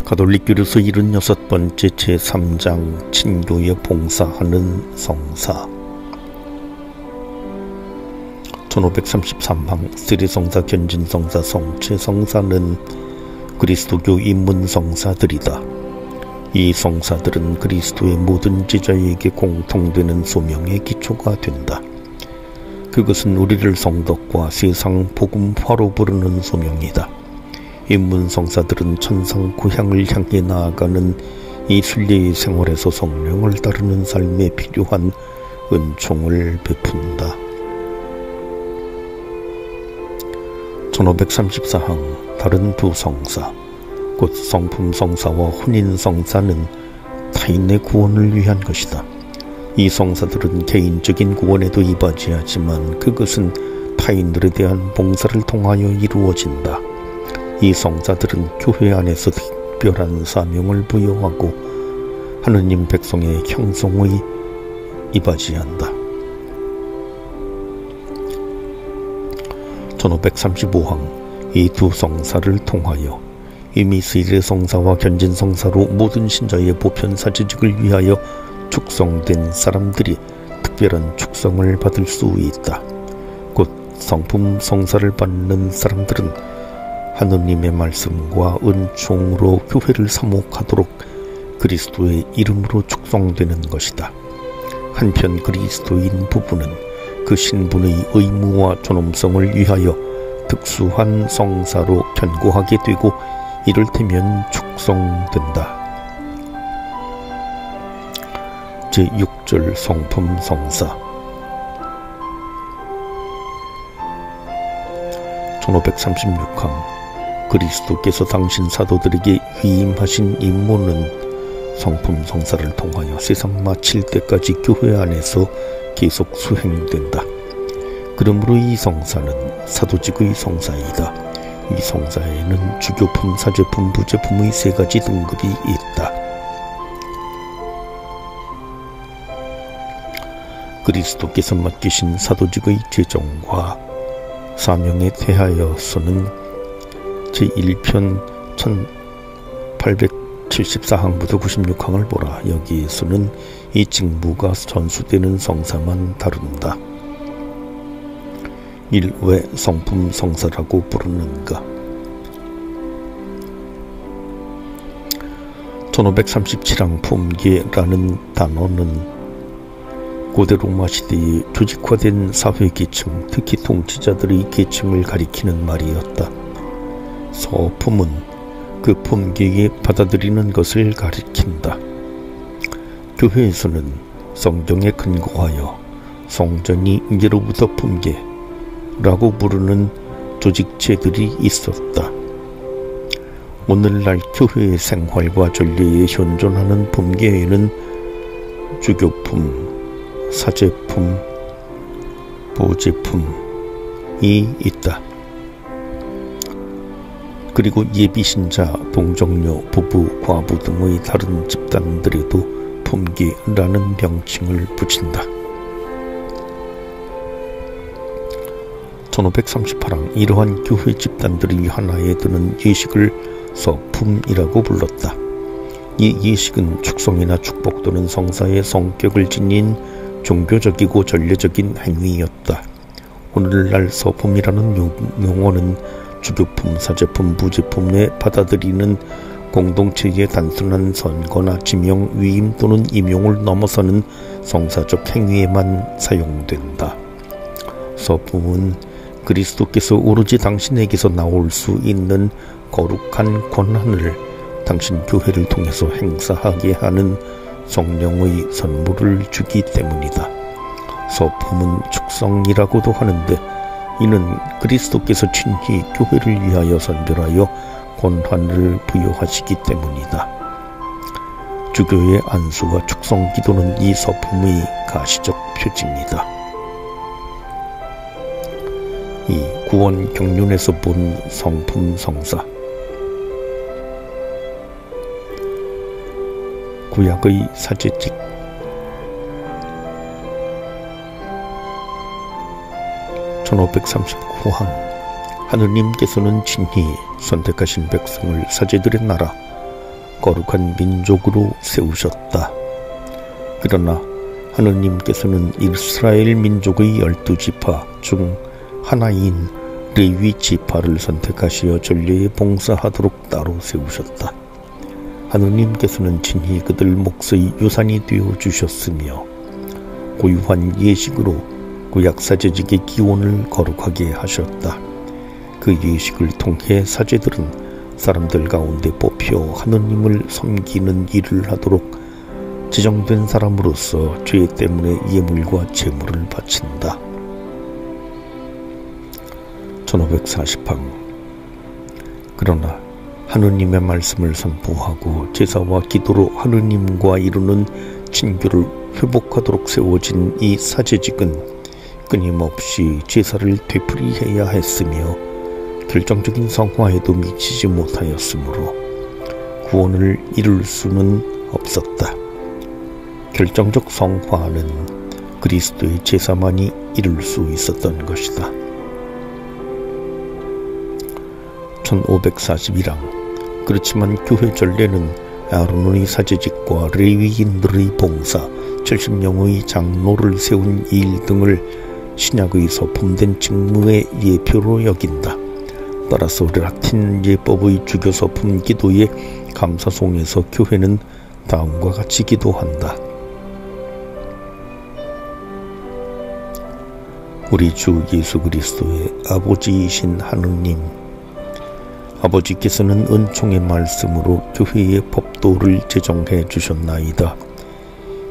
가톨릭교류서 76번째 제3장 친교에 봉사하는 성사 1533항 세례성사, 견진성사, 성체성사는 그리스도교 입문성사들이다. 이 성사들은 그리스도의 모든 제자에게 공통되는 소명의 기초가 된다. 그것은 우리를 성덕과 세상 복음화로 부르는 소명이다. 입문성사들은 천상 고향을 향해 나아가는 이 순례의 생활에서 성령을 따르는 삶에 필요한 은총을 베푼다. 1534항 다른 두 성사, 곧 성품성사와 혼인성사는 타인의 구원을 위한 것이다. 이 성사들은 개인적인 구원에도 이바지하지만 그것은 타인들에 대한 봉사를 통하여 이루어진다. 이 성사들은 교회 안에서 특별한 사명을 부여하고 하느님 백성의 형성에 이바지한다. 1535항 이 두 성사를 통하여 이미 세례성사와 견진성사로 모든 신자의 보편사제직을 위하여 축성된 사람들이 특별한 축성을 받을 수 있다. 곧 성품성사를 받는 사람들은 하느님의 말씀과 은총으로 교회를 사목하도록 그리스도의 이름으로 축성되는 것이다. 한편 그리스도인 부부는 그 신분의 의무와 존엄성을 위하여 특수한 성사로 견고하게 되고 이를테면 축성된다. 제6절 성품성사 1536항 그리스도께서 당신 사도들에게 위임하신 임무는 성품성사를 통하여 세상 마칠 때까지 교회 안에서 계속 수행된다. 그러므로 이 성사는 사도직의 성사이다. 이 성사에는 주교품, 사제품, 부제품의 세 가지 등급이 있다. 그리스도께서 맡기신 사도직의 재정과 사명에 대하여서는 제1편 1874항부터 96항을 보라. 여기에서는 이 직무가 전수되는 성사만 다룬다. 왜 성품성사라고 부르는가? 1537항 품계라는 단어는 고대 로마 시대의 조직화된 사회계층, 특히 통치자들의 계층을 가리키는 말이었다. 서품은 그 품계에 받아들이는 것을 가리킨다. 교회에서는 성경에 근거하여 성전이 예로부터 품계라고 부르는 조직체들이 있었다. 오늘날 교회의 생활과 전례에 현존하는 품계에는 주교품, 사제품, 보제품이 있다. 그리고 예비신자, 동정녀, 부부, 과부 등의 다른 집단들에도 품계라는 명칭을 붙인다. 1538항 이러한 교회 집단들이 하나에 드는 예식을 서품이라고 불렀다. 이 예식은 축성이나 축복 또는 성사의 성격을 지닌 종교적이고 전례적인 행위였다. 오늘날 서품이라는 용어는 주교품, 사제품, 부제품에 받아들이는 공동체의 단순한 선거나 지명, 위임 또는 임용을 넘어서는 성사적 행위에만 사용된다. 서품은 그리스도께서 오로지 당신에게서 나올 수 있는 거룩한 권한을 당신 교회를 통해서 행사하게 하는 성령의 선물을 주기 때문이다. 서품은 축성이라고도 하는데 이는 그리스도께서 친히 교회를 위하여 선별하여 권한을 부여하시기 때문이다. 주교의 안수와 축성 기도는 이 서품의 가시적 표지입니다. 이 구원 경륜에서 본 성품성사 구약의 사제직 1539항 하느님께서는 친히 선택하신 백성을 사제들의 나라 거룩한 민족으로 세우셨다. 그러나 하느님께서는 이스라엘 민족의 12지파 중 하나인 레위 지파를 선택하시어 전례에 봉사하도록 따로 세우셨다. 하느님께서는 친히 그들 몫의 유산이 되어 주셨으며 고유한 예식으로 구약 사제직의 기원을 거룩하게 하셨다. 그 예식을 통해 사제들은 사람들 가운데 뽑혀 하느님을 섬기는 일을 하도록 지정된 사람으로서 죄 때문에 예물과 제물을 바친다. 1540항. 그러나 하느님의 말씀을 선포하고 제사와 기도로 하느님과 이루는 친교를 회복하도록 세워진 이 사제직은 끊임없이 제사를 되풀이해야 했으며 결정적인 성화에도 미치지 못하였으므로 구원을 이룰 수는 없었다. 결정적 성화는 그리스도의 제사만이 이룰 수 있었던 것이다. 1541항. 그렇지만 교회 전례는 아론의 사제직과 레위인들의 봉사, 70명의 장로를 세운 일 등을 신약의 서품된 직무의 예표로 여긴다. 따라서 라틴 예법의 주교서품 기도의 감사송에서 교회는 다음과 같이 기도한다. 우리 주 예수 그리스도의 아버지이신 하느님, 아버지께서는 은총의 말씀으로 교회의 법도를 제정해 주셨나이다.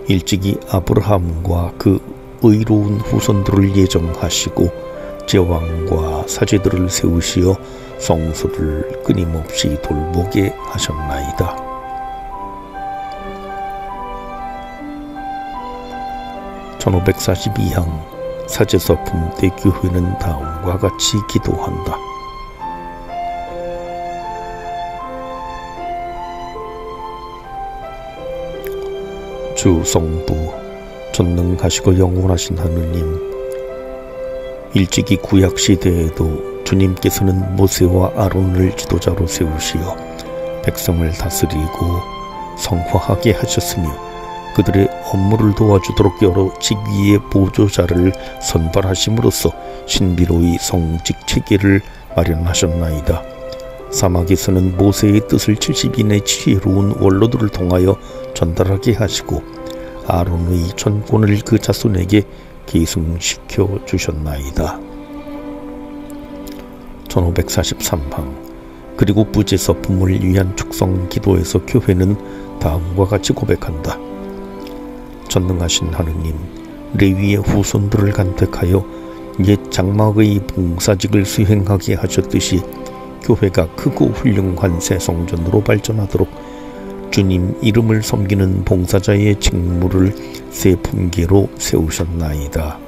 일찍이 아브라함과 그 의로운 후손들을 예정하시고 제왕과 사제들을 세우시어 성소를 끊임없이 돌보게 하셨나이다. 1542항. 사제서품 때 교회는 다음과 같이 기도한다. 주 성부, 전능하시고 영원하신 하느님, 일찍이 구약시대에도 주님께서는 모세와 아론을 지도자로 세우시어 백성을 다스리고 성화하게 하셨으며 그들의 업무를 도와주도록 여러 직위의 보조자를 선발하심으로써 신비로이 성직 체계를 마련하셨나이다. 사막에서는 모세의 뜻을 70인의 지혜로운 원로들을 통하여 전달하게 하시고 아론의 전권을 그 자손에게 계승시켜 주셨나이다. 1543항. 그리고 부제서품을 위한 축성 기도에서 교회는 다음과 같이 고백한다. 전능하신 하느님, 레위의 후손들을 간택하여 옛 장막의 봉사직을 수행하게 하셨듯이 교회가 크고 훌륭한 새 성전으로 발전하도록 주님 이름을 섬기는 봉사자의 직무를 새 품계로 세우셨나이다.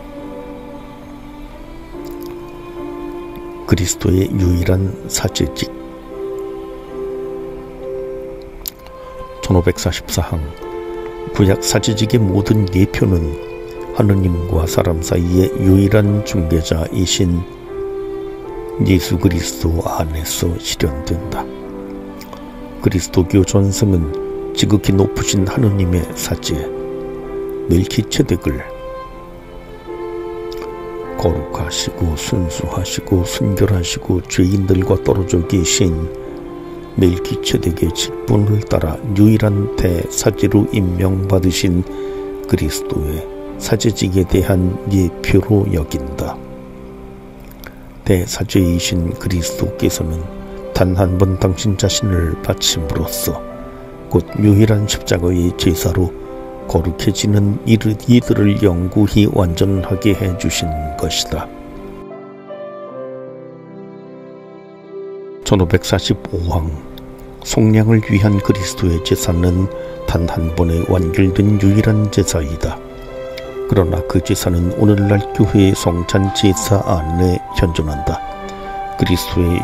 그리스도의 유일한 사제직. 1544항. 구약 사제직의 모든 예표는 하느님과 사람 사이의 유일한 중개자이신 예수 그리스도 안에서 실현된다. 그리스도교 전승은 지극히 높으신 하느님의 사제 멜키체덱을 거룩하시고 순수하시고 순결하시고 죄인들과 떨어져 계신 멜키체덱의 직분을 따라 유일한 대사제로 임명받으신 그리스도의 사제직에 대한 예표로 여긴다. 대사제이신 그리스도께서는 단 한 번 당신 자신을 바침으로써 곧 유일한 십자가의 제사로 거룩해지는 이들을 영구히 완전하게 해주신 것이다. 1545항. 속량을 위한 그리스도의 제사는 단 한 번에 완결된 유일한 제사이다. 그러나 그 제사는 오늘날 교회의 성찬 제사 안에 현존한다. 그리스도의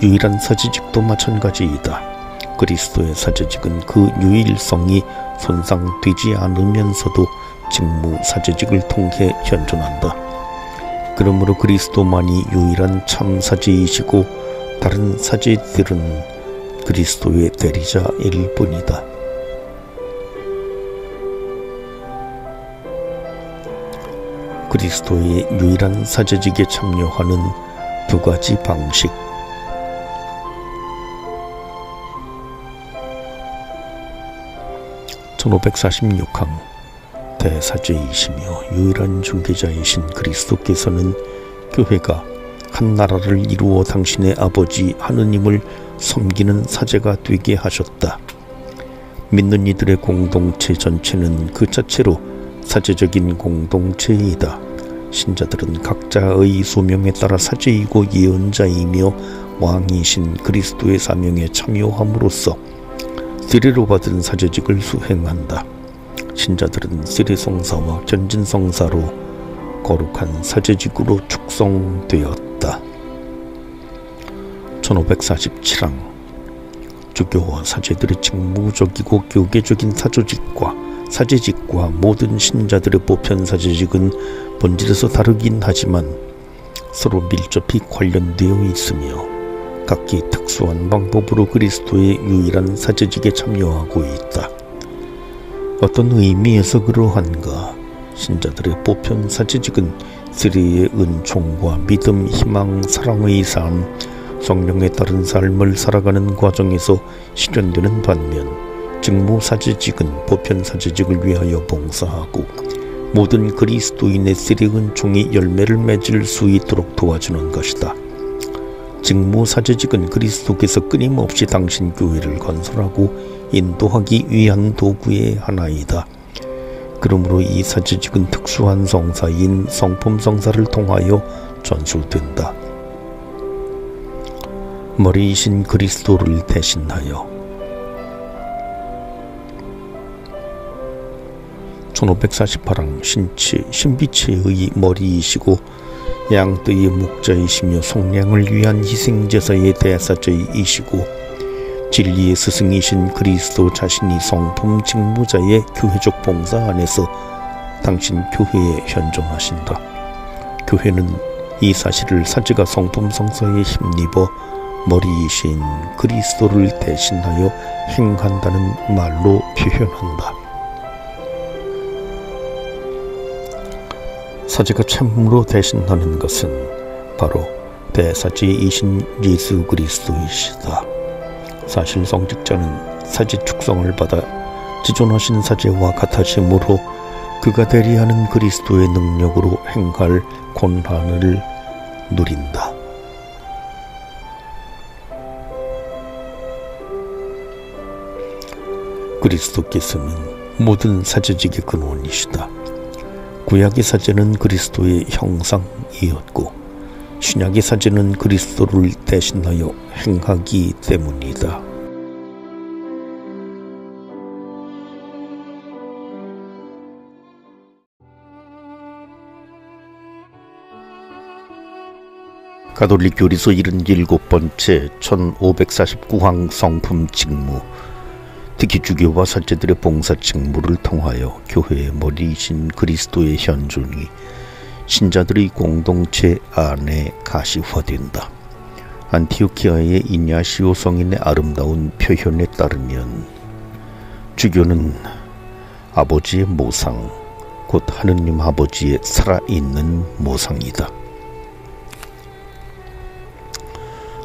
유일한 사제직도 마찬가지이다. 그리스도의 사제직은 그 유일성이 손상되지 않으면서도 직무 사제직을 통해 현존한다. 그러므로 그리스도만이 유일한 참 사제이시고 다른 사제들은 그리스도의 대리자일 뿐이다. 그리스도의 유일한 사제직에 참여하는 두 가지 방식. (1546항) 대사제이시며 유일한 중개자이신 그리스도께서는 교회가 한 나라를 이루어 당신의 아버지 하느님을 섬기는 사제가 되게 하셨다. 믿는 이들의 공동체 전체는 그 자체로 사제적인 공동체이다. 신자들은 각자의 소명에 따라 사제이고 예언자이며 왕이신 그리스도의 사명에 참여함으로써 세례로 받은 사제직을 수행한다. 신자들은 세례성사와 견진성사로 거룩한 사제직으로 축성되었다. 1547항 주교와 사제들의 직무적이고 교계적인 사제직과 모든 신자들의 보편사제직은 본질에서 다르긴 하지만 서로 밀접히 관련되어 있으며 각기 특수한 방법으로 그리스도의 유일한 사제직에 참여하고 있다. 어떤 의미에서 그러한가? 신자들의 보편사제직은 세례의 은총과 믿음, 희망, 사랑의 삶, 성령에 따른 삶을 살아가는 과정에서 실현되는 반면 직무사제직은 보편사제직을 위하여 봉사하고 모든 그리스도인의 세례 은총이 열매를 맺을 수 있도록 도와주는 것이다. 직무사제직은 그리스도께서 끊임없이 당신 교회를 건설하고 인도하기 위한 도구의 하나이다. 그러므로 이 사제직은 특수한 성사인 성품성사를 통하여 전술된다. 머리이신 그리스도를 대신하여 1548항 신비체의 머리이시고 양떼의 목자이시며 속량을 위한 희생제사의 대사제이시고 진리의 스승이신 그리스도 자신이 성품 직무자의 교회적 봉사 안에서 당신 교회에 현존하신다. 교회는 이 사실을 사제가 성품 성사에 힘입어 머리이신 그리스도를 대신하여 행한다는 말로 표현한다. 사제가 참으로 대신하는 것은 바로 대사제이신 예수 그리스도이시다. 사실 성직자는 사제 축성을 받아 지존하신 사제와 같아지므로 그가 대리하는 그리스도의 능력으로 행할 권한을 누린다. 그리스도께서는 모든 사제직의 근원이시다. 구약의 사제는 그리스도의 형상이었고 신약의 사제는 그리스도를 대신하여 행하기 때문이다. 가톨릭 교리서 77번째 1549항 성품 직무, 특히 주교와 사제들의 봉사 직무를 통하여 교회의 머리이신 그리스도의 현존이 신자들의 공동체 안에 가시화된다. 안티오키아의 이냐시오 성인의 아름다운 표현에 따르면 주교는 아버지의 모상, 곧 하느님 아버지의 살아있는 모상이다.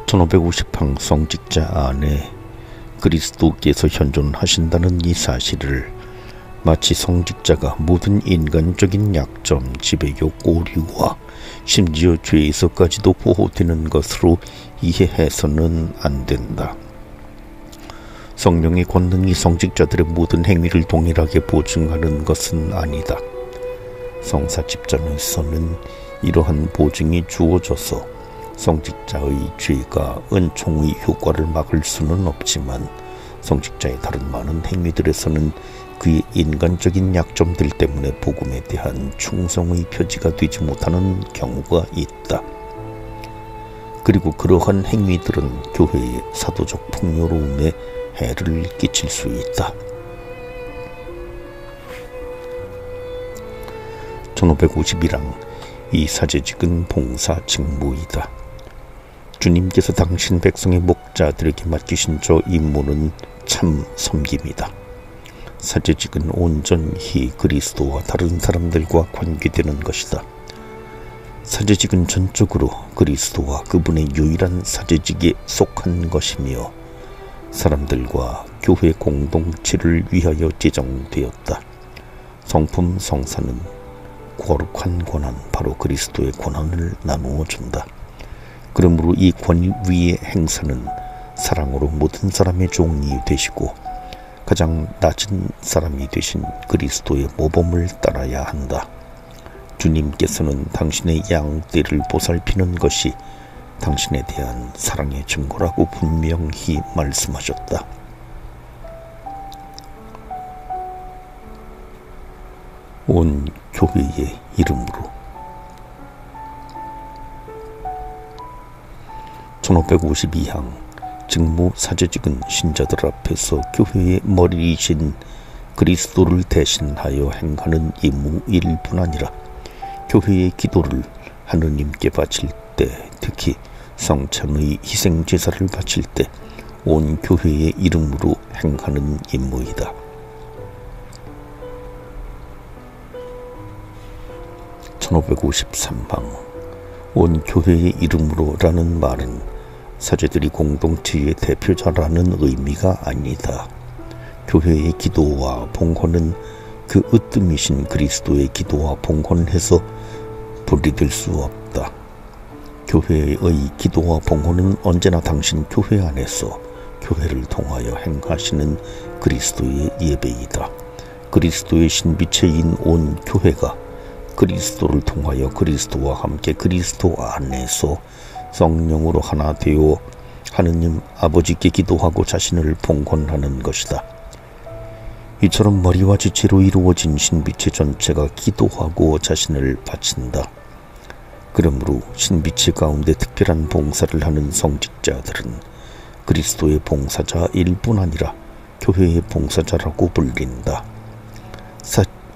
1550항 성직자 안에 그리스도께서 현존하신다는 이 사실을 마치 성직자가 모든 인간적인 약점, 지배욕, 오류와 심지어 죄에서까지도 보호되는 것으로 이해해서는 안 된다. 성령의 권능이 성직자들의 모든 행위를 동일하게 보증하는 것은 아니다. 성사 집단에서는 이러한 보증이 주어져서 성직자의 죄가 은총의 효과를 막을 수는 없지만 성직자의 다른 많은 행위들에서는 그의 인간적인 약점들 때문에 복음에 대한 충성의 표지가 되지 못하는 경우가 있다. 그리고 그러한 행위들은 교회의 사도적 풍요로움에 해를 끼칠 수 있다. 1551항 이 사제직은 봉사 직무이다. 주님께서 당신 백성의 목자들에게 맡기신 저 임무는 참 섬깁니다. 사제직은 온전히 그리스도와 다른 사람들과 관계되는 것이다. 사제직은 전적으로 그리스도와 그분의 유일한 사제직에 속한 것이며 사람들과 교회 공동체를 위하여 제정되었다. 성품 성사는 거룩한 권한, 바로 그리스도의 권한을 나누어 준다. 그러므로 이 권위의 행사는 사랑으로 모든 사람의 종이 되시고 가장 낮은 사람이 되신 그리스도의 모범을 따라야 한다. 주님께서는 당신의 양떼를 보살피는 것이 당신에 대한 사랑의 증거라고 분명히 말씀하셨다. 온 교회의 이름으로 1552항 직무 사제직은 신자들 앞에서 교회의 머리이신 그리스도를 대신하여 행하는 임무일 뿐 아니라 교회의 기도를 하느님께 바칠 때, 특히 성찬의 희생제사를 바칠 때 온 교회의 이름으로 행하는 임무이다. 1553항 온 교회의 이름으로라는 말은 사제들이 공동체의 대표자라는 의미가 아니다. 교회의 기도와 봉헌은 그 으뜸이신 그리스도의 기도와 봉헌해서 분리될 수 없다. 교회의 기도와 봉헌은 언제나 당신 교회 안에서 교회를 통하여 행하시는 그리스도의 예배이다. 그리스도의 신비체인 온 교회가 그리스도를 통하여 그리스도와 함께 그리스도 안에서 성령으로 하나 되어 하느님 아버지께 기도하고 자신을 봉헌하는 것이다. 이처럼 머리와 지체로 이루어진 신비체 전체가 기도하고 자신을 바친다. 그러므로 신비체 가운데 특별한 봉사를 하는 성직자들은 그리스도의 봉사자일 뿐 아니라 교회의 봉사자라고 불린다.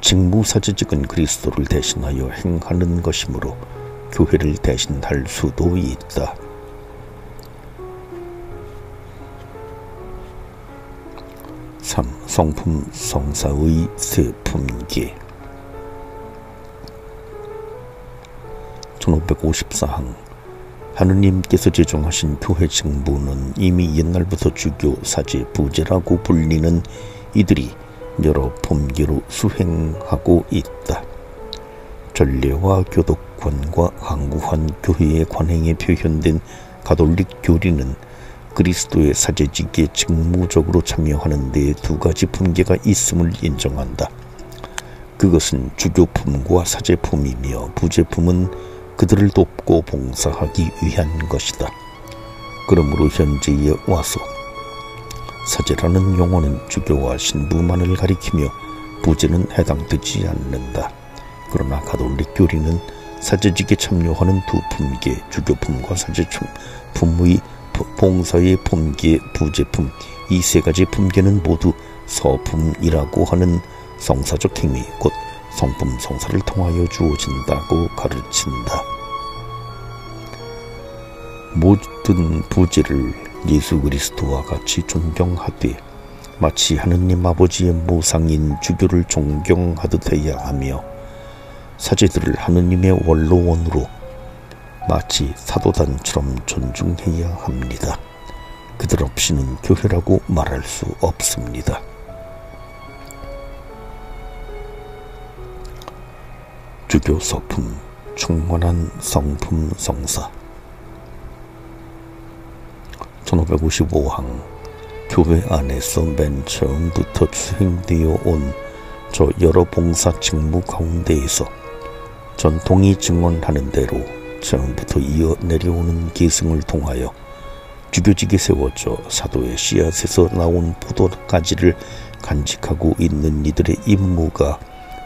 직무사제직은 그리스도를 대신하여 행하는 것이므로 교회를 대신할 수도 있다. 3. 성품 성사의 세 품계 1554항 하느님께서 제정하신 교회 직무는 이미 옛날부터 주교, 사제, 부제라고 불리는 이들이 여러 품계로 수행하고 있다. 전례와 교독관과 강구한 교회의 관행에 표현된 가톨릭 교리는 그리스도의 사제직에 직무적으로 참여하는 데 두 가지 품계가 있음을 인정한다. 그것은 주교품과 사제품이며 부제품은 그들을 돕고 봉사하기 위한 것이다. 그러므로 현재에 와서 사제라는 용어는 주교와 신부만을 가리키며 부제는 해당되지 않는다. 그러나 가톨릭 교리는 사제직에 참여하는 두 품계, 주교품과 사제품의 봉사의 품계, 부제품, 이 세 가지 품계는 모두 서품이라고 하는 성사적 행위, 곧 성품 성사를 통하여 주어진다고 가르친다. 모든 부제를 예수 그리스도와 같이 존경하되 마치 하느님 아버지의 모상인 주교를 존경하듯 해야 하며 사제들을 하느님의 원로원으로 마치 사도단처럼 존중해야 합니다. 그들 없이는 교회라고 말할 수 없습니다. 주교 서품, 충만한 성품 성사 1555항 교회 안에서 맨 처음부터 수행되어 온 저 여러 봉사 직무 가운데에서 전통이 증언하는 대로 처음부터 이어 내려오는 계승을 통하여 주교직에 세워져 사도의 씨앗에서 나온 포도가지를 간직하고 있는 이들의 임무가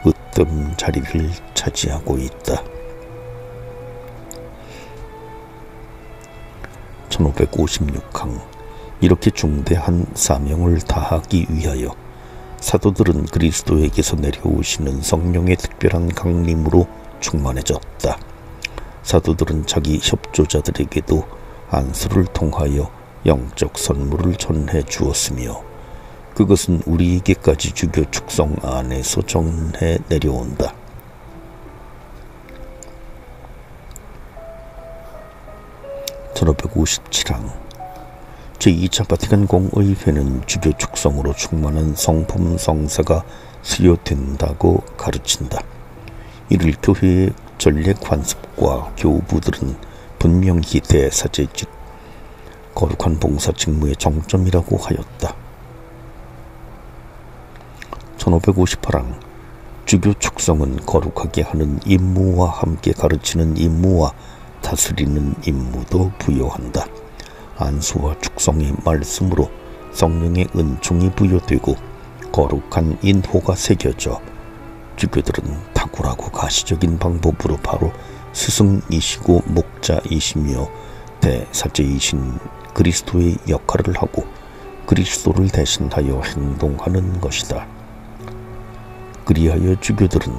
으뜸 자리를 차지하고 있다. 1556항 이렇게 중대한 사명을 다하기 위하여 사도들은 그리스도에게서 내려오시는 성령의 특별한 강림으로 충만해졌다. 사도들은 자기 협조자들에게도 안수를 통하여 영적 선물을 전해 주었으며 그것은 우리에게까지 주교 축성 안에서 전해 내려온다. (1557항) 제2차 바티칸 공의회는 주교 축성으로 충만한 성품 성사가 수여된다고 가르친다. 이를 교회의 전례 관습과 교부들은 분명히 대사제 즉 거룩한 봉사 직무의 정점이라고 하였다. 1558항 주교 축성은 거룩하게 하는 임무와 함께 가르치는 임무와 다스리는 임무도 부여한다. 안수와 축성의 말씀으로 성령의 은총이 부여되고 거룩한 인호가 새겨져 주교들은 탁월하고 가시적인 방법으로 바로 스승이시고 목자이시며 대사제이신 그리스도의 역할을 하고 그리스도를 대신하여 행동하는 것이다. 그리하여 주교들은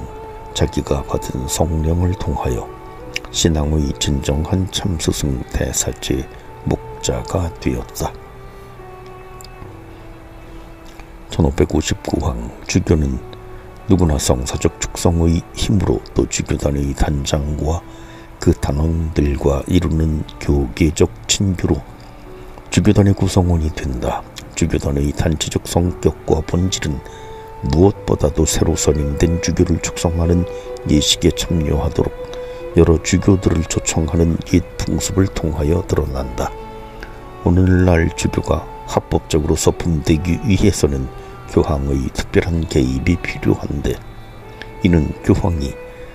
자기가 받은 성령을 통하여 신앙의 진정한 참스승 대사제 목자가 되었다. 1559항 주교는 누구나 성사적 축성의 힘으로 또 주교단의 단장과 그 단원들과 이루는 교계적 친교로 주교단의 구성원이 된다. 주교단의 단체적 성격과 본질은 무엇보다도 새로 선임된 주교를 축성하는 예식에 참여하도록 여러 주교들을 초청하는 옛 풍습을 통하여 드러난다. 오늘날 주교가 합법적으로 서품되기 위해서는 교황의 특별한 개입이 필요한데 이는 교황이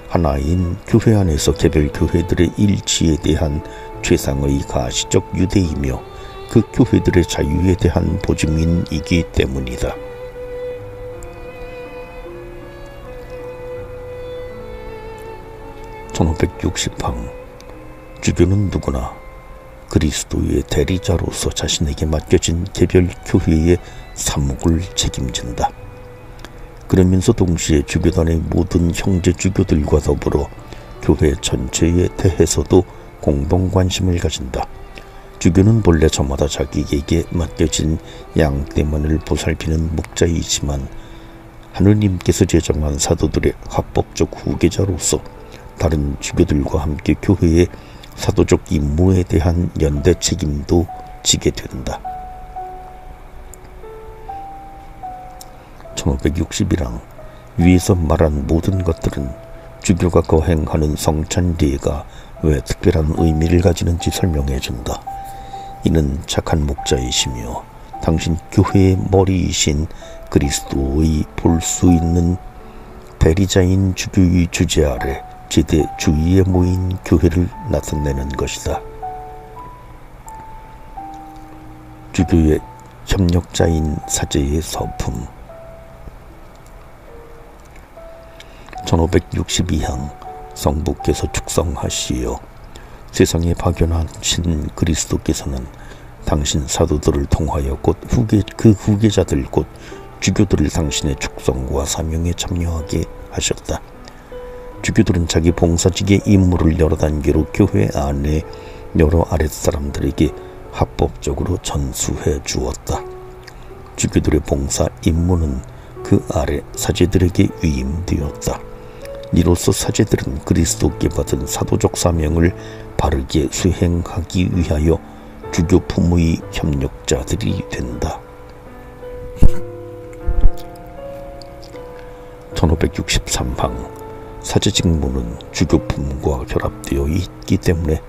하나인 교회 안에서 개별 교회들의 일치에 대한 최상의 가시적 유대이며 그 교회들의 자유에 대한 보증인이기 때문이다. (1560항) 주교는 누구나 그리스도의 대리자로서 자신에게 맡겨진 개별 교회의 사목을 책임진다. 그러면서 동시에 주교단의 모든 형제 주교들과 더불어 교회 전체에 대해서도 공동 관심을 가진다. 주교는 본래 저마다 자기에게 맡겨진 양떼만을 보살피는 목자이지만 하느님께서 제정한 사도들의 합법적 후계자로서 다른 주교들과 함께 교회의 사도적 임무에 대한 연대 책임도 지게 된다. 1561항 위에서 말한 모든 것들은 주교가 거행하는 성찬례가 왜 특별한 의미를 가지는지 설명해준다. 이는 착한 목자이시며 당신 교회의 머리이신 그리스도의 볼 수 있는 대리자인 주교의 주재 아래 제대 주위에 모인 교회를 나타내는 것이다. 주교의 협력자인 사제의 서품 1562항 성부께서 축성하시어 세상에 파견하신 그리스도께서는 당신 사도들을 통하여 곧 그 후계자들 곧 주교들을 당신의 축성과 사명에 참여하게 하셨다. 주교들은 자기 봉사직의 임무를 여러 단계로 교회 안에 여러 아랫사람들에게 합법적으로 전수해 주었다. 주교들의 봉사 임무는 그 아래 사제들에게 위임되었다. 이로써 사제들은 그리스도께 받은 사도적 사명을 바르게 수행하기 위하여 주교 품의 협력자들이 된다. 1563항 사제 직무는 주교품과 결합되어 있기 때문에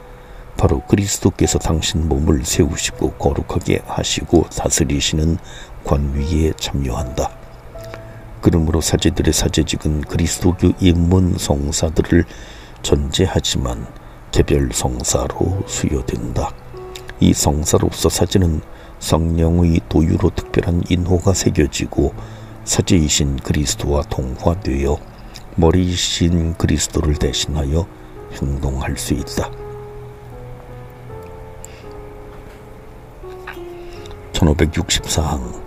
바로 그리스도께서 당신 몸을 세우시고 거룩하게 하시고 다스리시는 관위에 참여한다. 그러므로 사제들의 사제직은 그리스도교 인문 성사들을 전제하지만 개별 성사로 수여된다. 이 성사로서 사제는 성령의 도유로 특별한 인호가 새겨지고 사제이신 그리스도와 동화되어 머리이신 그리스도를 대신하여 행동할 수 있다. 1564항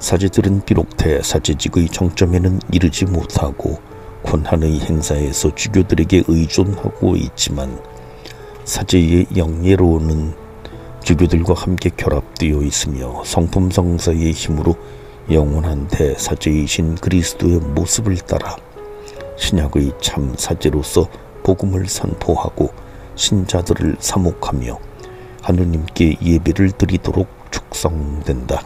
사제들은 비록 대사제직의 정점에는 이르지 못하고 권한의 행사에서 주교들에게 의존하고 있지만 사제의 영예로는 주교들과 함께 결합되어 있으며 성품 성사의 힘으로 영원한 대사제이신 그리스도의 모습을 따라 신약의 참 사제로서 복음을 선포하고 신자들을 사목하며 하느님께 예배를 드리도록 축성된다.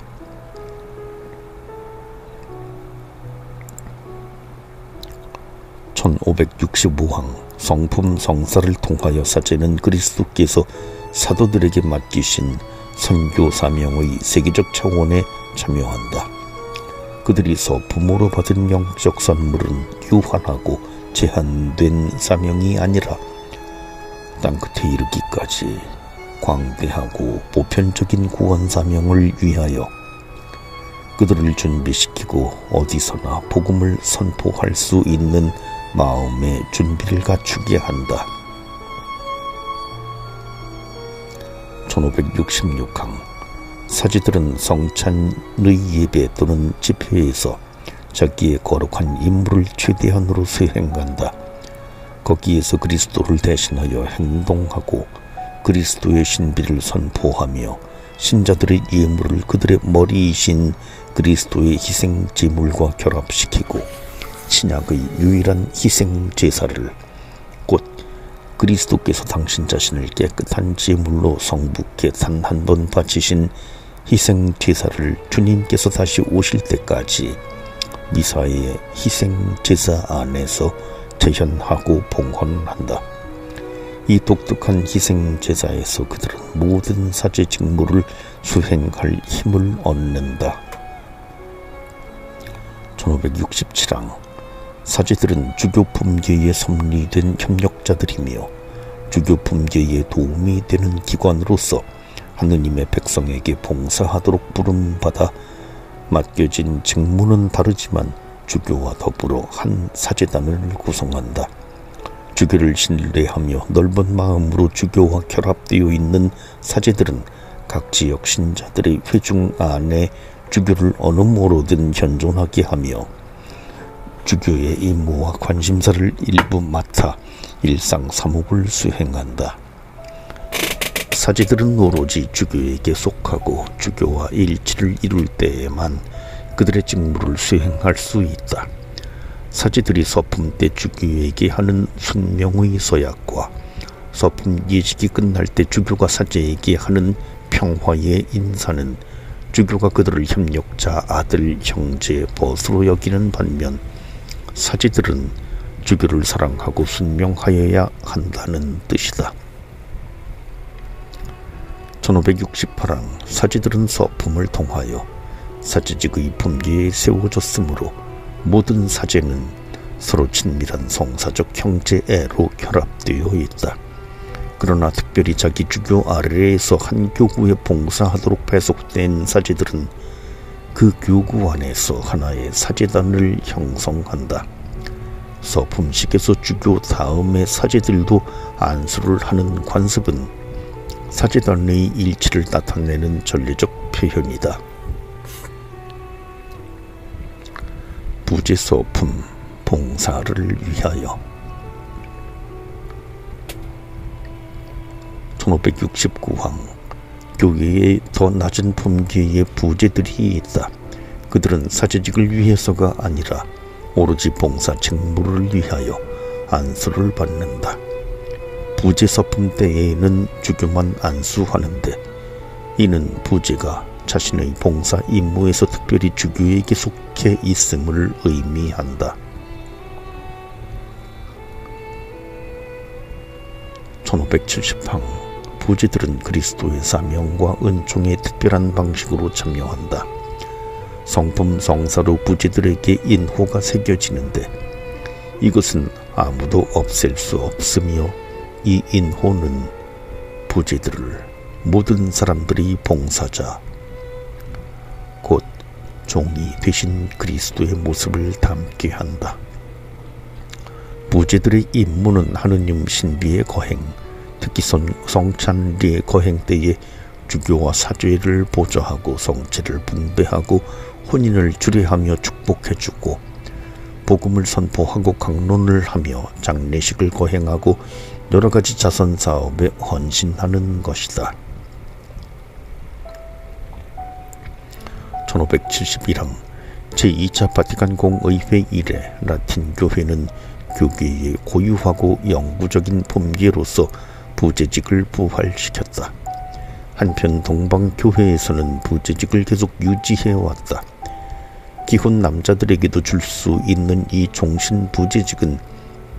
(1565항) 성품 성사를 통하여 사제는 그리스도께서 사도들에게 맡기신 선교 사명의 세계적 차원에 참여한다. 그들이 서품으로 받은 영적 선물은 유한하고 제한된 사명이 아니라 땅끝에 이르기까지 광대하고 보편적인 구원 사명을 위하여 그들을 준비시키고 어디서나 복음을 선포할 수 있는 마음의 준비를 갖추게 한다. 1566항 사제들은 성찬의 예배 또는 집회에서 자기의 거룩한 임무를 최대한으로 수행한다. 거기에서 그리스도를 대신하여 행동하고 그리스도의 신비를 선포하며 신자들의 예물을 그들의 머리이신 그리스도의 희생제물과 결합시키고 신약의 유일한 희생제사를 곧 그리스도께서 당신 자신을 깨끗한 제물로 성부께 단 한 번 바치신 희생제사를 주님께서 다시 오실 때까지 미사의 희생제사 안에서 재현하고 봉헌한다. 이 독특한 희생제사에서 그들은 모든 사제 직무를 수행할 힘을 얻는다. 1567항 사제들은 주교 품계에 섭리된 협력자들이며 주교 품계에 도움이 되는 기관으로서 하느님의 백성에게 봉사하도록 부름받아 맡겨진 직무는 다르지만 주교와 더불어 한 사제단을 구성한다. 주교를 신뢰하며 넓은 마음으로 주교와 결합되어 있는 사제들은 각 지역 신자들의 회중 안에 주교를 어느 모로든 현존하게 하며 주교의 임무와 관심사를 일부 맡아 일상 사목을 수행한다. 사제들은 오로지 주교에게 속하고 주교와 일치를 이룰 때에만 그들의 직무를 수행할 수 있다. 사제들이 서품 때 주교에게 하는 순명의 서약과 서품 예식이 끝날 때 주교가 사제에게 하는 평화의 인사는 주교가 그들을 협력자, 아들, 형제, 벗으로 여기는 반면 사제들은 주교를 사랑하고 순명하여야 한다는 뜻이다. 1568항 사제들은 서품을 통하여 사제직의 품계에 세워졌으므로 모든 사제는 서로 친밀한 성사적 형제애로 결합되어 있다. 그러나 특별히 자기 주교 아래에서 한 교구에 봉사하도록 배속된 사제들은 그 교구 안에서 하나의 사제단을 형성한다. 서품식에서 주교 다음의 사제들도 안수를 하는 관습은 사제단의 일치를 나타내는 전례적 표현이다. 부제서품 봉사를 위하여 1569항 교회에 더 낮은 품계의 부제들이 있다. 그들은 사제직을 위해서가 아니라 오로지 봉사 직무를 위하여 안수를 받는다. 부제서품 때에는 주교만 안수하는데 이는 부제가 자신의 봉사 임무에서 특별히 주교에게 속해 있음을 의미한다. 1570항 부제들은 그리스도의 사명과 은총에 특별한 방식으로 참여한다. 성품 성사로 부제들에게 인호가 새겨지는데 이것은 아무도 없앨 수 없으며 이 인호는 부제들을 모든 사람들이 봉사자 곧 종이 되신 그리스도의 모습을 담게 한다. 부제들의 임무는 하느님 신비의 거행, 특히 성찬리의 거행 때에 주교와 사죄를 보좌하고 성체를 분배하고 혼인을 주례하며 축복해주고 복음을 선포하고 강론을 하며 장례식을 거 행하고 여러가지 자선사업에 헌신하는 것이다. 1571항 제2차 바티칸 공의회 이래 라틴 교회는 교계의 고유하고 영구적인 품계로서 부재직을 부활시켰다. 한편 동방교회에서는 부재직을 계속 유지해왔다. 기혼 남자들에게도 줄 수 있는 이 종신 부재직은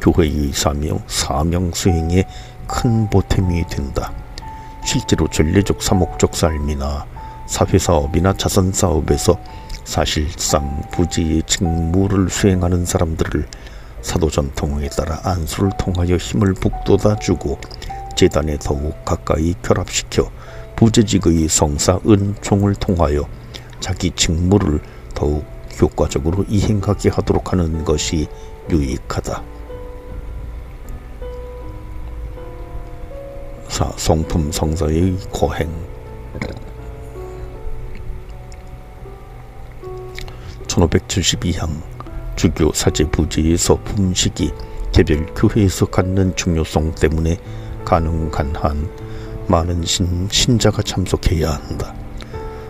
교회의 사명 수행에 큰 보탬이 된다. 실제로 전례적 사목적 삶이나 사회사업이나 자선사업에서 사실상 부재의 직무를 수행하는 사람들을 사도 전통에 따라 안수를 통하여 힘을 북돋아주고 재단에 더욱 가까이 결합시켜 부재직의 성사 은총을 통하여 자기 직무를 더욱 효과적으로 이행하게 하도록 하는 것이 유익하다. 성품 성사의 거행. 1572항 주교 사제 부재의 서품식이 개별 교회에서 갖는 중요성 때문에 가능한 한 많은 신자가 참석해야 한다.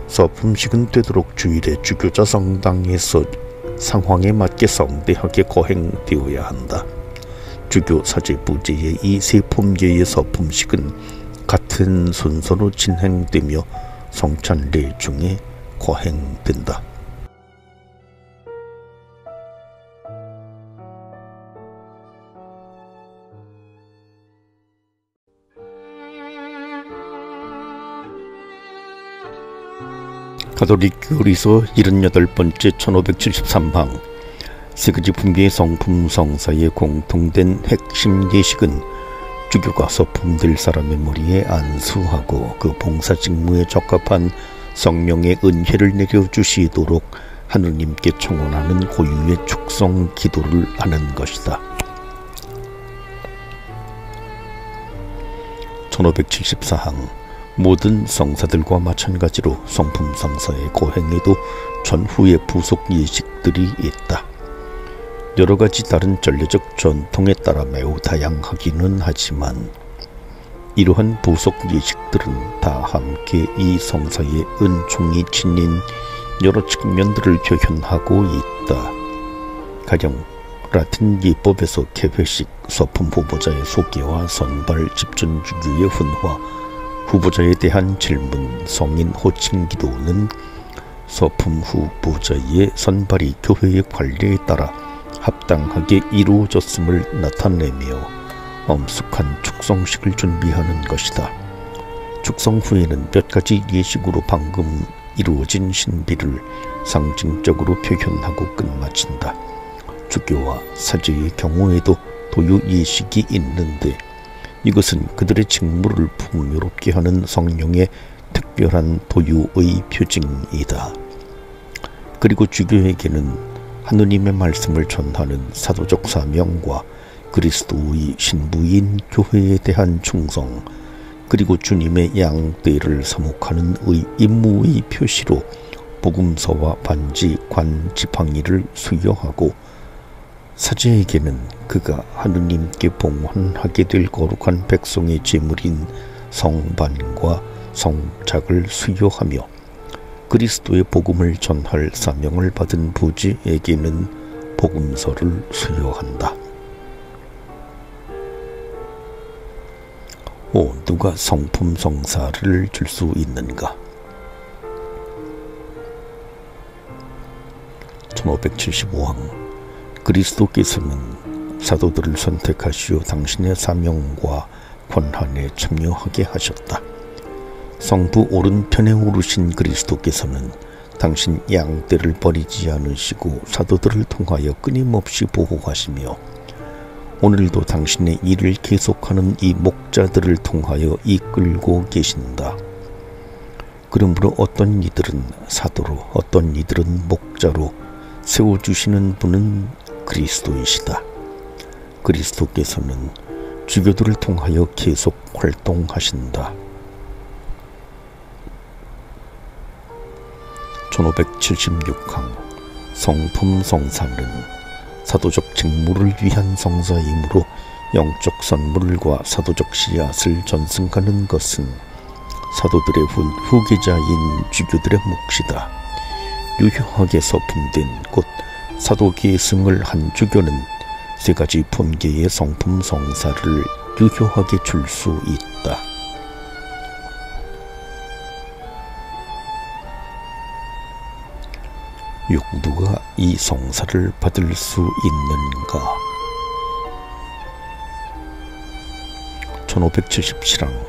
서품식은 되도록 주일에 주교자 성당에서 상황에 맞게 성대하게 거행되어야 한다. 주교 사제 부재의 이 세 품계의 서품식은 같은 순서로 진행되며 성찬례 중에 거행된다. 가톨릭 교리서 78번째 1573항 세그지 품계의 성품 성사의 공통된 핵심 예식은 주교가 서품될 사람의 머리에 안수하고 그 봉사 직무에 적합한 성령의 은혜를 내려주시도록 하느님께 청원하는 고유의 축성 기도를 하는 것이다. 1574항 모든 성사들과 마찬가지로 성품 성사의 거행에도 전후의 부속 예식들이 있다. 여러 가지 다른 전례적 전통에 따라 매우 다양하기는 하지만 이러한 부속 예식들은 다 함께 이 성사의 은총이 지닌 여러 측면들을 표현하고 있다. 가령 라틴 예법에서 개회식, 서품 후보자의 소개와 선발, 집전주교의 훈화, 후보자에 대한 질문, 성인 호칭 기도는 서품 후보자의 선발이 교회의 관례에 따라 합당하게 이루어졌음을 나타내며 엄숙한 축성식을 준비하는 것이다. 축성 후에는 몇 가지 예식으로 방금 이루어진 신비를 상징적으로 표현하고 끝마친다. 주교와 사제의 경우에도 도유 예식이 있는데 이것은 그들의 직무를 풍요롭게 하는 성령의 특별한 도유의 표징이다. 그리고 주교에게는 하느님의 말씀을 전하는 사도적 사명과 그리스도의 신부인 교회에 대한 충성, 그리고 주님의 양떼를 사목하는 임무의 표시로 복음서와 반지, 관, 지팡이를 수여하고 사제에게는 그가 하느님께 봉헌하게 될 거룩한 백성의 제물인 성반과 성작을 수여하며 그리스도의 복음을 전할 사명을 받은 부지에게는 복음서를 수여한다. 누가 성품 성사를 줄 수 있는가? 1575항 그리스도께서는 사도들을 선택하시어 당신의 사명과 권한에 참여하게 하셨다. 성부 오른편에 오르신 그리스도께서는 당신 양떼를 버리지 않으시고 사도들을 통하여 끊임없이 보호하시며 오늘도 당신의 일을 계속하는 이 목자들을 통하여 이끌고 계신다. 그러므로 어떤 이들은 사도로, 어떤 이들은 목자로 세워주시는 분은 그리스도이시다. 그리스도께서는 주교들을 통하여 계속 활동하신다. 1576항 성품 성사는 사도적 직무를 위한 성사이므로 영적 선물과 사도적 씨앗을 전승하는 것은 사도들의 후계자인 주교들의 몫이다. 유효하게 서품된 곧 사도계승을 한 주교는 세 가지 품계의 성품 성사를 유효하게 줄 수 있다. 누가 이 성사를 받을 수 있는가? 1577항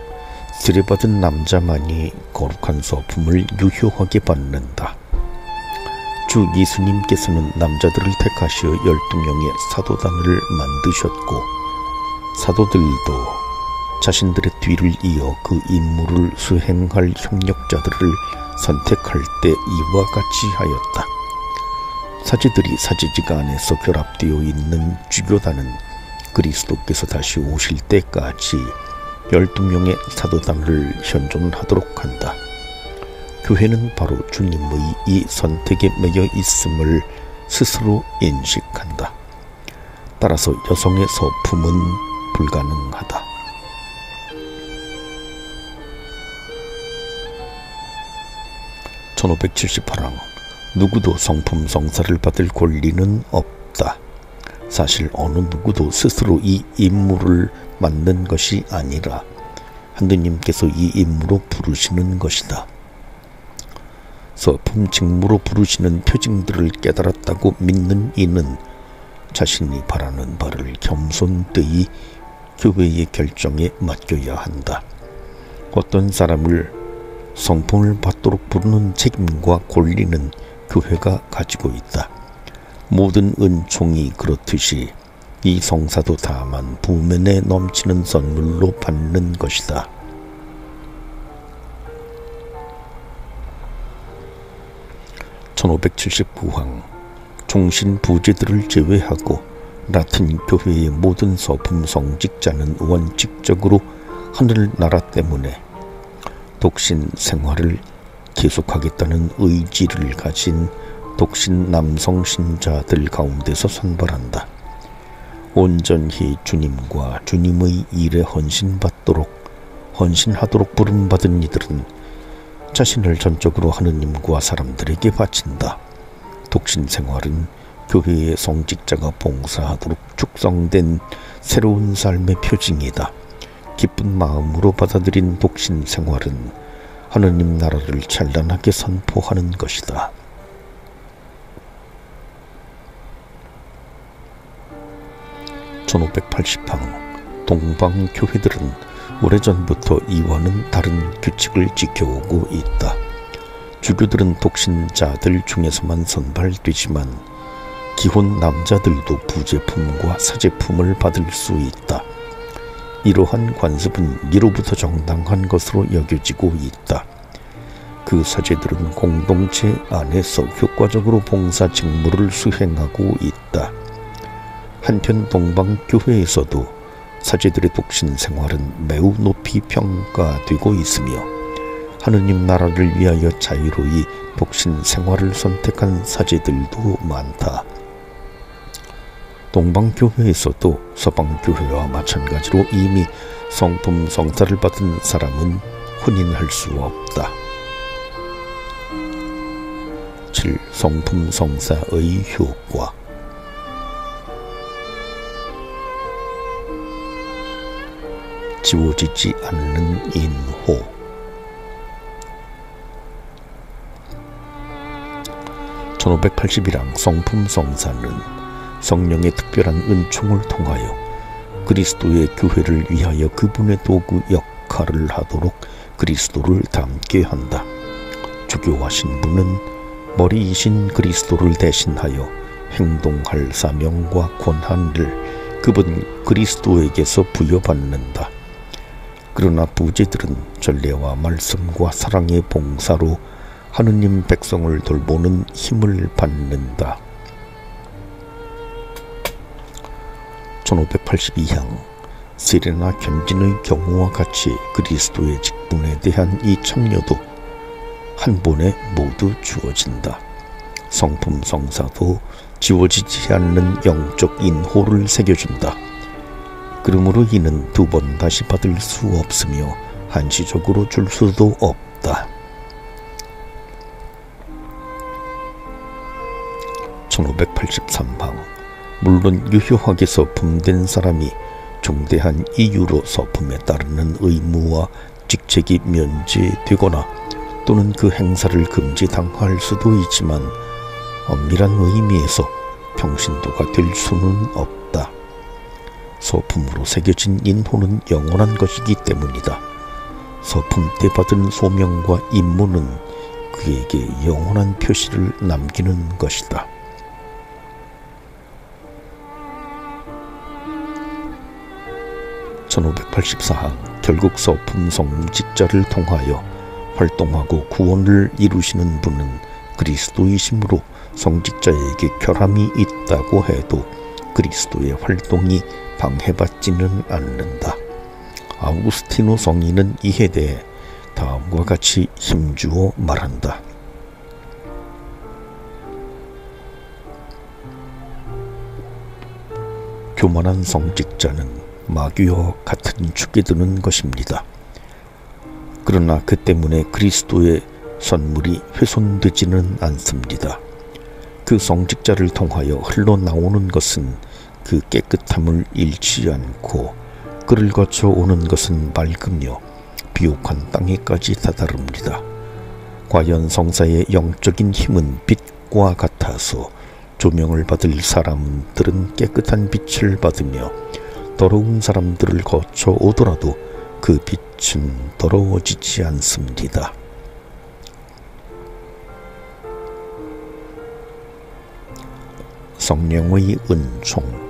세례받은 남자만이 거룩한 서품을 유효하게 받는다. 주 예수님께서는 남자들을 택하시어 12명의 사도단을 만드셨고 사도들도 자신들의 뒤를 이어 그 임무를 수행할 협력자들을 선택할 때 이와 같이 하였다. 사제들이 사제지가 안에서 결합되어 있는 주교단은 그리스도께서 다시 오실 때까지 12명의 사도단을 현존하도록 한다. 교회는 바로 주님의 이 선택에 매여 있음을 스스로 인식한다. 따라서 여성의 서품은 불가능하다. (1578항) 누구도 성품 성사를 받을 권리는 없다. 사실 어느 누구도 스스로 이 임무를 맡는 것이 아니라 하느님께서 이 임무로 부르시는 것이다. 서품 직무로 부르시는 표징들을 깨달았다고 믿는 이는 자신이 바라는 바를 겸손되이 교회의 결정에 맡겨야 한다. 어떤 사람을 성품을 받도록 부르는 책임과 권리는 교회가 가지고 있다. 모든 은총이 그렇듯이 이 성사도 다만 부면에 넘치는 선물로 받는 것이다. (1579항) 종신 부제들을 제외하고 라틴 교회의 모든 서품 성직자는 원칙적으로 하늘나라 때문에 독신 생활을 계속하겠다는 의지를 가진 독신 남성 신자들 가운데서 선발한다. 온전히 주님과 주님의 일에 헌신하도록 부름받은 이들은 자신을 전적으로 하느님과 사람들에게 바친다. 독신 생활은 교회의 성직자가 봉사하도록 축성된 새로운 삶의 표징이다. 기쁜 마음으로 받아들인 독신 생활은 하느님 나라를 찬란하게 선포하는 것이다. (1580항) 동방교회들은 오래전부터 이와는 다른 규칙을 지켜오고 있다. 주교들은 독신자들 중에서만 선발되지만 기혼 남자들도 부제품과 사제품을 받을 수 있다. 이러한 관습은 이로부터 정당한 것으로 여겨지고 있다. 그 사제들은 공동체 안에서 효과적으로 봉사 직무를 수행하고 있다. 한편 동방교회에서도 사제들의 독신 생활은 매우 높이 평가되고 있으며 하느님 나라를 위하여 자유로이 독신 생활을 선택한 사제들도 많다. 동방교회에서도 서방교회와 마찬가지로 이미 성품 성사를 받은 사람은 혼인할 수 없다. 7. 성품 성사의 효과. 지워지지 않는 인호. (1581항) 성품 성사는 성령의 특별한 은총을 통하여 그리스도의 교회를 위하여 그분의 도구 역할을 하도록 그리스도를 닮게 한다. 주교와 신부는 머리이신 그리스도를 대신하여 행동할 사명과 권한을 그분 그리스도에게서 부여받는다. 그러나 부제들은 전례와 말씀과 사랑의 봉사로 하느님 백성을 돌보는 힘을 받는다. 1582항 세례나 견진의 경우와 같이 그리스도의 직분에 대한 이 참여도 한 번에 모두 주어진다. 성품 성사도 지워지지 않는 영적 인호를 새겨준다. 그러므로 이는 두 번 다시 받을 수 없으며 한시적으로 줄 수도 없다. 1583방. 물론 유효하게 서품된 사람이 중대한 이유로 서품에 따르는 의무와 직책이 면제되거나 또는 그 행사를 금지당할 수도 있지만 엄밀한 의미에서 평신도가 될 수는 없다. 서품으로 새겨진 인호는 영원한 것이기 때문이다. 서품 때 받은 소명과 임무는 그에게 영원한 표시를 남기는 것이다. 1584항. 결국 서품 성직자를 통하여 활동하고 구원을 이루시는 분은 그리스도이심으로 성직자에게 결함이 있다고 해도 그리스도의 활동이 방해받지는 않는다. 아우구스티노 성인은 이에 대해 다음과 같이 힘주어 말한다. 교만한 성직자는 마귀와 같은 축에 드는 것입니다. 그러나 그 때문에 그리스도의 선물이 훼손되지는 않습니다. 그 성직자를 통하여 흘러나오는 것은 그 깨끗함을 잃지 않고 그를 거쳐 오는 것은 맑으며 비옥한 땅에까지 다다릅니다. 과연 성사의 영적인 힘은 빛과 같아서 조명을 받을 사람들은 깨끗한 빛을 받으며 더러운 사람들을 거쳐 오더라도 그 빛은 더러워지지 않습니다. 성령의 은총.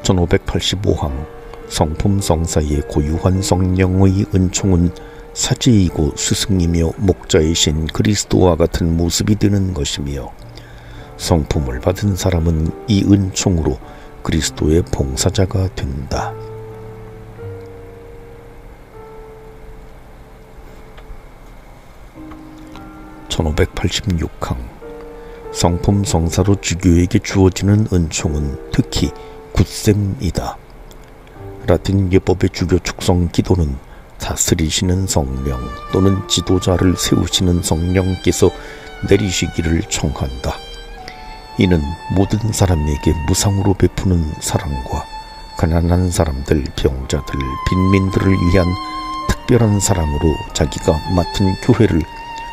(1585항) 성품 성사의 고유한 성령의 은총은 사제이고 스승이며 목자이신 그리스도와 같은 모습이 되는 것이며 성품을 받은 사람은 이 은총으로 그리스도의 봉사자가 된다. (1586항) 성품 성사로 주교에게 주어지는 은총은 특히 굳셈이다. 라틴 예법의 주교 축성 기도는 다스리시는 성령 또는 지도자를 세우시는 성령께서 내리시기를 청한다. 이는 모든 사람에게 무상으로 베푸는 사랑과 가난한 사람들, 병자들, 빈민들을 위한 특별한 사랑으로 자기가 맡은 교회를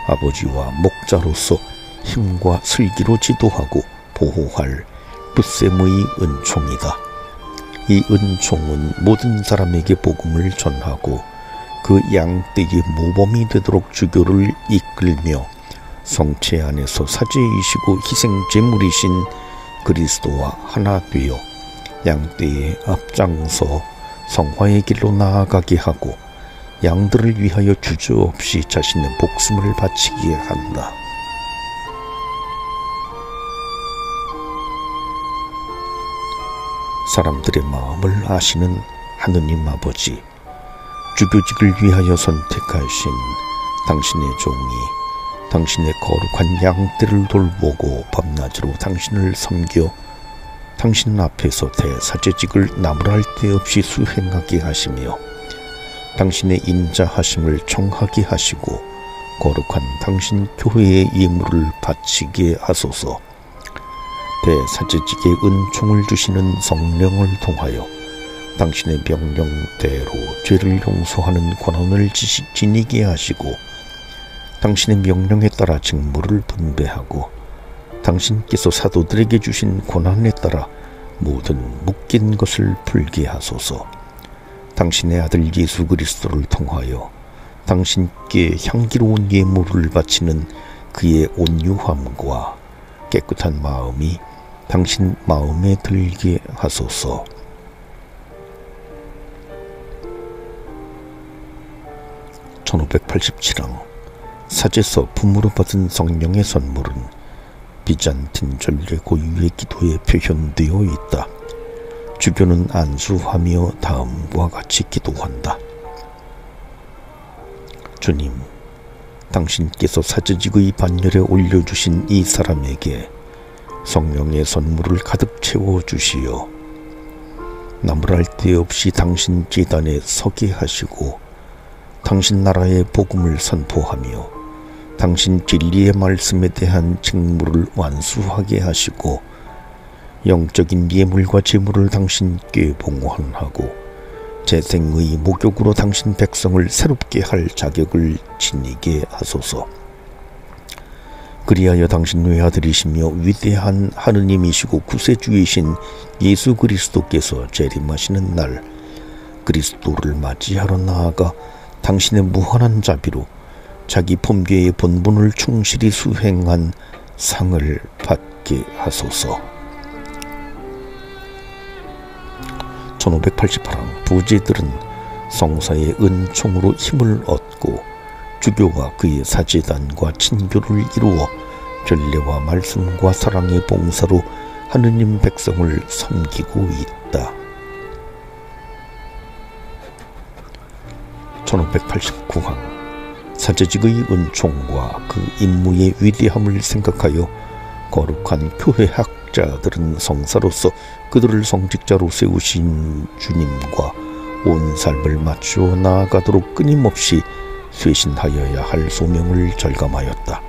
아버지와 목자로서 힘과 슬기로 지도하고 보호할 붙셈의 은총이다. 이 은총은 모든 사람에게 복음을 전하고 그 양떼의 모범이 되도록 주교를 이끌며 성체 안에서 사제이시고 희생제물이신 그리스도와 하나 되어 양떼의 앞장서 성화의 길로 나아가게 하고 양들을 위하여 주저없이 자신의 목숨을 바치게 한다. 사람들의 마음을 아시는 하느님 아버지, 주교직을 위하여 선택하신 당신의 종이 당신의 거룩한 양떼를 돌보고 밤낮으로 당신을 섬겨 당신 앞에서 대사제직을 나무랄 데 없이 수행하게 하시며 당신의 인자하심을 청하게 하시고 거룩한 당신 교회의 예물을 바치게 하소서. 대사제직의 은총을 주시는 성령을 통하여 당신의 명령대로 죄를 용서하는 권한을 지니게 하시고 당신의 명령에 따라 직무를 분배하고 당신께서 사도들에게 주신 권한에 따라 모든 묶인 것을 풀게 하소서. 당신의 아들 예수 그리스도를 통하여 당신께 향기로운 예물을 바치는 그의 온유함과 깨끗한 마음이 당신 마음에 들게 하소서. (1587항) 사제서 품으로 받은 성령의 선물은 비잔틴 전례 고유의 기도에 표현되어 있다. 주교는 안수하며 다음과 같이 기도한다. 주님, 당신께서 사제직의 반열에 올려주신 이 사람에게 성령의 선물을 가득 채워주시어 나무랄 데 없이 당신 제단에 서게 하시고 당신 나라의 복음을 선포하며 당신 진리의 말씀에 대한 직무를 완수하게 하시고 영적인 예물과 제물을 당신께 봉헌하고 재생의 목욕으로 당신 백성을 새롭게 할 자격을 지니게 하소서. 그리하여 당신 외아들이시며 위대한 하느님이시고 구세주이신 예수 그리스도께서 재림하시는 날 그리스도를 맞이하러 나아가 당신의 무한한 자비로 자기 범죄의 본분을 충실히 수행한 상을 받게 하소서. 1588항 부제들은 성사의 은총으로 힘을 얻고 주교와 그의 사제단과 친교를 이루어 전례와 말씀과 사랑의 봉사로 하느님 백성을 섬기고 있다. 1589항 사제직의 은총과 그 임무의 위대함을 생각하여 거룩한 교회학자들은 성사로서 그들을 성직자로 세우신 주님과 온 삶을 맞추어 나아가도록 끊임없이 쇄신하여야 할 소명을 절감하였다.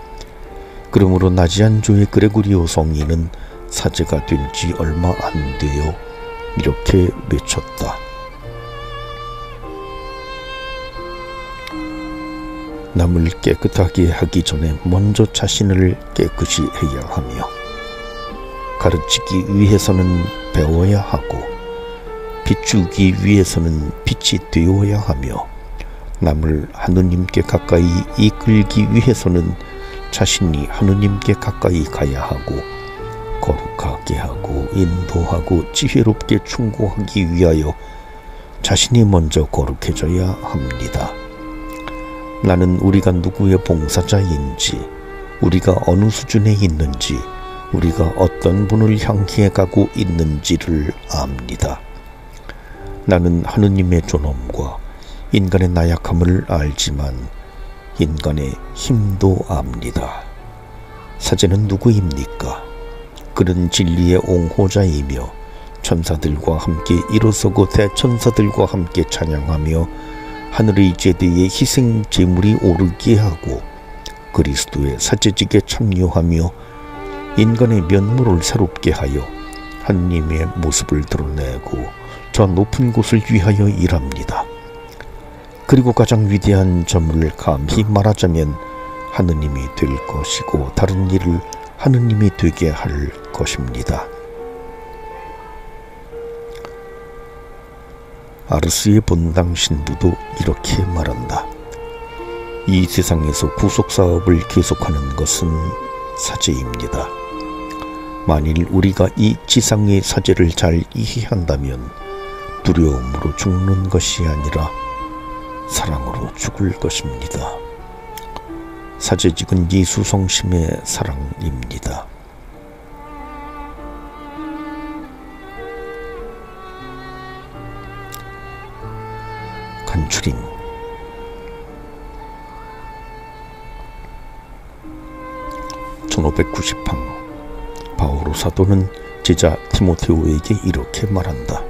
그러므로 나지안조의 그레고리오 성인은 사제가 된 지 얼마 안 되어 이렇게 외쳤다. 남을 깨끗하게 하기 전에 먼저 자신을 깨끗이 해야 하며 가르치기 위해서는 배워야 하고 비추기 위해서는 빛이 되어야 하며 남을 하느님께 가까이 이끌기 위해서는 자신이 하느님께 가까이 가야 하고 거룩하게 하고 인도하고 지혜롭게 충고하기 위하여 자신이 먼저 거룩해져야 합니다. 나는 우리가 누구의 봉사자인지, 우리가 어느 수준에 있는지, 우리가 어떤 분을 향해 가고 있는지를 압니다. 나는 하느님의 존엄과 인간의 나약함을 알지만 인간의 힘도 압니다. 사제는 누구입니까? 그는 진리의 옹호자이며 천사들과 함께 일어서고 대천사들과 함께 찬양하며 하늘의 제대에 희생 제물이 오르게 하고 그리스도의 사제직에 참여하며 인간의 면모를 새롭게 하여 하느님의 모습을 드러내고 저 높은 곳을 위하여 일합니다. 그리고 가장 위대한 점을 감히 말하자면 하느님이 될 것이고 다른 일을 하느님이 되게 할 것입니다. 아르스의 본당 신부도 이렇게 말한다. 이 세상에서 구속사업을 계속하는 것은 사제입니다. 만일 우리가 이 지상의 사제를 잘 이해한다면 두려움으로 죽는 것이 아니라 사랑으로 죽을 것입니다. 사제직은 예수 성심의 사랑입니다. 간추림. (1590항) 바오로 사도는 제자 디모데오에게 이렇게 말한다.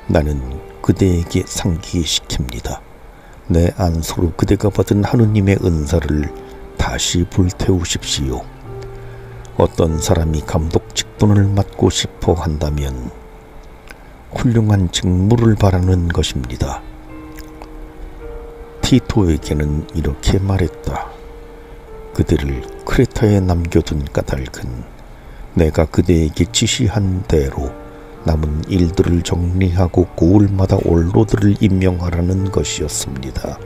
나는 그대에게 상기시킵니다. 내 안소로 그대가 받은 하느님의 은사를 다시 불태우십시오. 어떤 사람이 감독 직분을 맡고 싶어 한다면 훌륭한 직무를 바라는 것입니다. 티토에게는 이렇게 말했다. 그대를 크레타에 남겨둔 까닭은 내가 그대에게 지시한 대로 남은 일들을 정리하고 고을마다 원로들을 임명하라는 것이었습니다.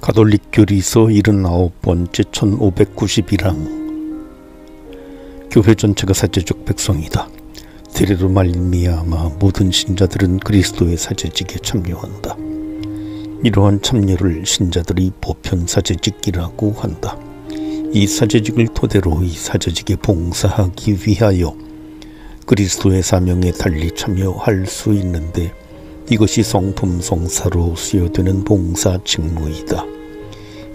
가톨릭 교리서 79번째 1591항 교회 전체가 사제적 백성이다. 세례로 말미암아 모든 신자들은 그리스도의 사제직에 참여한다. 이러한 참여를 신자들의 보편 사제직이라고 한다. 이 사제직을 토대로 이 사제직에 봉사하기 위하여 그리스도의 사명에 달리 참여할 수 있는데 이것이 성품 성사로 수여되는 봉사 직무이다.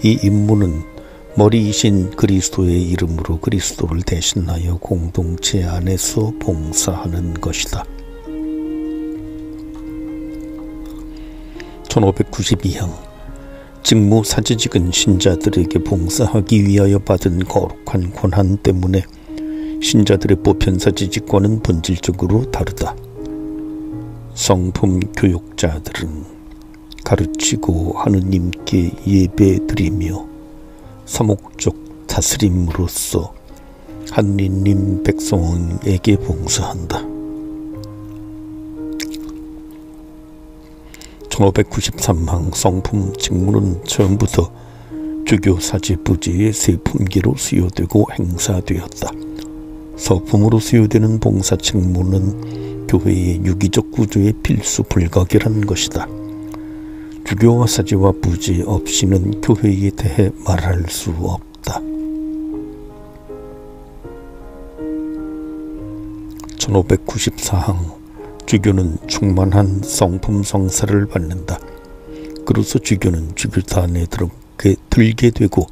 이 임무는 머리이신 그리스도의 이름으로 그리스도를 대신하여 공동체 안에서 봉사하는 것이다. 1592항 직무 사제직은 신자들에게 봉사하기 위하여 받은 거룩한 권한 때문에 신자들의 보편 사제직과는 본질적으로 다르다. 성품 교육자들은 가르치고 하느님께 예배드리며 사목적 다스림으로써 하느님 백성에게 봉사한다. 1593항 성품 직무는 처음부터 주교 사제 부제의 세 품계로 수요되고 행사되었다. 서품으로 수요되는 봉사 직무는 교회의 유기적 구조의 필수 불가결한 것이다. 주교와 사제와 부제 없이는 교회에 대해 말할 수 없다. 1594항 주교는 충만한 성품 성사를 받는다. 그로써 주교는 주교단에 들게 되고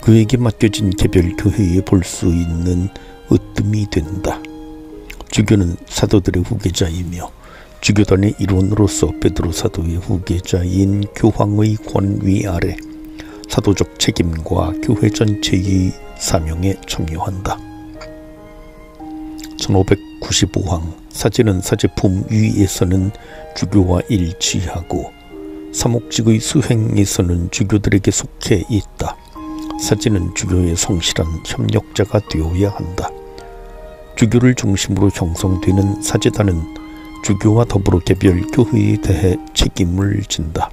그에게 맡겨진 개별 교회에 볼 수 있는 으뜸이 된다. 주교는 사도들의 후계자이며 주교단의 일원으로서 베드로 사도의 후계자인 교황의 권위 아래 사도적 책임과 교회 전체의 사명에 참여한다. 1595항 사제는 사제품 위에서는 주교와 일치하고 사목직의 수행에서는 주교들에게 속해 있다. 사제는 주교의 성실한 협력자가 되어야 한다. 주교를 중심으로 형성되는 사제단은 주교와 더불어 개별 교회에 대해 책임을 진다.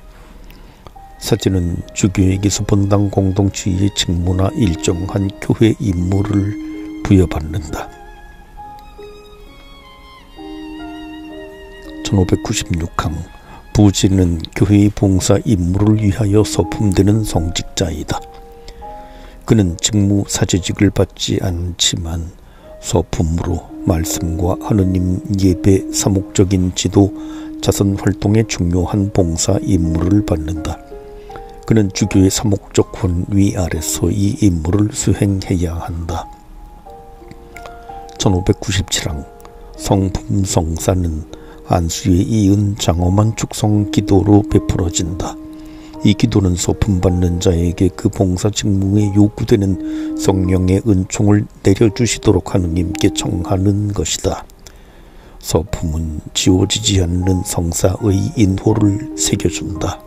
사제는 주교에게서 본당 공동체의 직무나 일정한 교회 임무를 부여받는다. 1596항 부제는 교회의 봉사 임무를 위하여 서품되는 성직자이다. 그는 직무 사제직을 받지 않지만 서품으로 말씀과 하느님 예배, 사목적인 지도, 자선 활동에 중요한 봉사 임무를 받는다. 그는 주교의 사목적 권위 아래서 이 임무를 수행해야 한다. 1597항 성품 성사는 안수에 이은 장엄한 축성 기도로 베풀어진다. 이 기도는 서품 받는 자에게 그 봉사 직무에 요구되는 성령의 은총을 내려주시도록 하느님께 청하는 것이다. 서품은 지워지지 않는 성사의 인호를 새겨준다.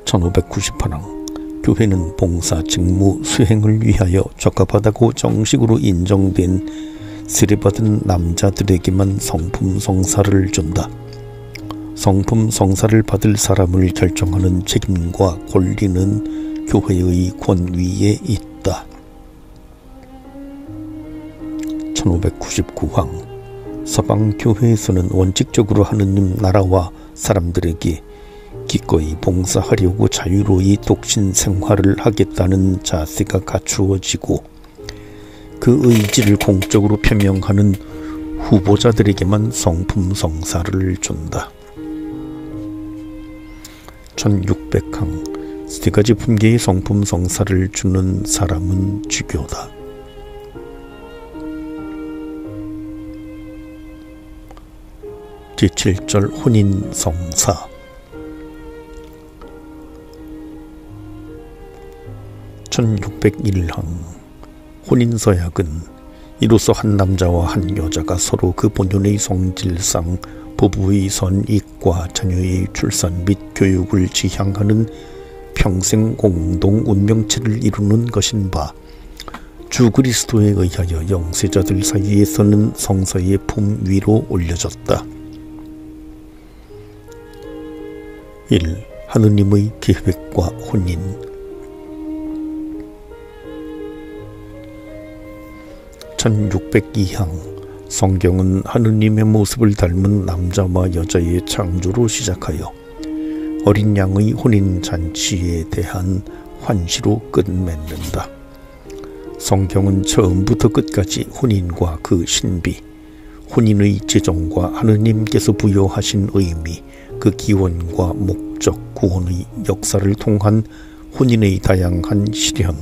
1598항 교회는 봉사 직무 수행을 위하여 적합하다고 정식으로 인정된 세례받은 남자들에게만 성품 성사를 준다. 성품 성사를 받을 사람을 결정하는 책임과 권리는 교회의 권위에 있다. 1599항 서방교회에서는 원칙적으로 하느님 나라와 사람들에게 기꺼이 봉사하려고 자유로이 독신 생활을 하겠다는 자세가 갖추어지고 그 의지를 공적으로 표명하는 후보자들에게만 성품 성사를 준다. 1600항 세 가지 품계의 성품 성사를 주는 사람은 주교다. 제7절 혼인 성사 1601항 혼인서약은 이로써 한 남자와 한 여자가 서로 그 본연의 성질상 부부의 선익과 자녀의 출산 및 교육을 지향하는 평생 공동 운명체를 이루는 것인 바 주 그리스도에 의하여 영세자들 사이에서는 성서의 품 위로 올려졌다. 1. 하느님의 계획과 혼인 1602항 성경은 하느님의 모습을 닮은 남자와 여자의 창조로 시작하여 어린 양의 혼인잔치에 대한 환시로 끝맺는다. 성경은 처음부터 끝까지 혼인과 그 신비, 혼인의 제정과 하느님께서 부여하신 의미, 그 기원과 목적, 영적 구원의 역사를 통한 혼인의 다양한 실현,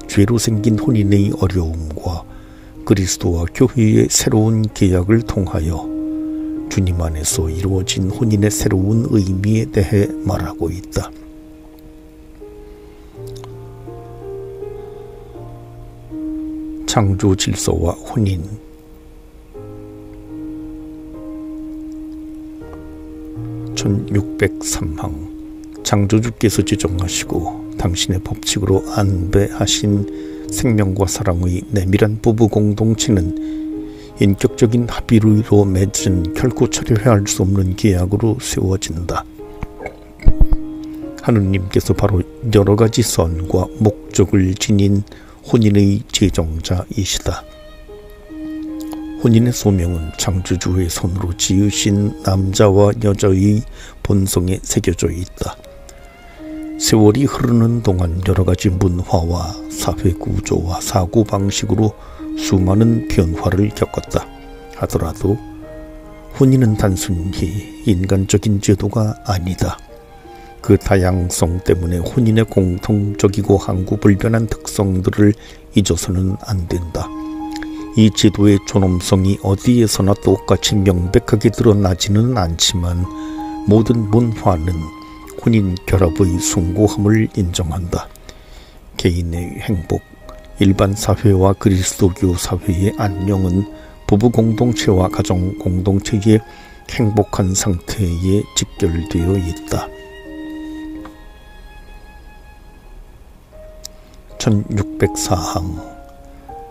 죄로 생긴 혼인의 어려움과 그리스도와 교회의 새로운 계약을 통하여 주님 안에서 이루어진 혼인의 새로운 의미에 대해 말하고 있다. 창조 질서와 혼인. (1603항) 창조주께서 지정하시고 당신의 법칙으로 안배하신 생명과 사랑의 내밀한 부부 공동체는 인격적인 합의로 맺은 결코 철회할 수 없는 계약으로 세워진다. 하느님께서 바로 여러 가지 선과 목적을 지닌 혼인의 제정자이시다. 혼인의 소명은 창조주의 손으로 지으신 남자와 여자의 본성에 새겨져 있다. 세월이 흐르는 동안 여러 가지 문화와 사회 구조와 사고 방식으로 수많은 변화를 겪었다 하더라도 혼인은 단순히 인간적인 제도가 아니다. 그 다양성 때문에 혼인의 공통적이고 항구불변한 특성들을 잊어서는 안 된다. 이 제도의 존엄성이 어디에서나 똑같이 명백하게 드러나지는 않지만 모든 문화는 혼인 결합의 숭고함을 인정한다. 개인의 행복, 일반 사회와 그리스도교 사회의 안녕은 부부 공동체와 가정 공동체의 행복한 상태에 직결되어 있다. 1604항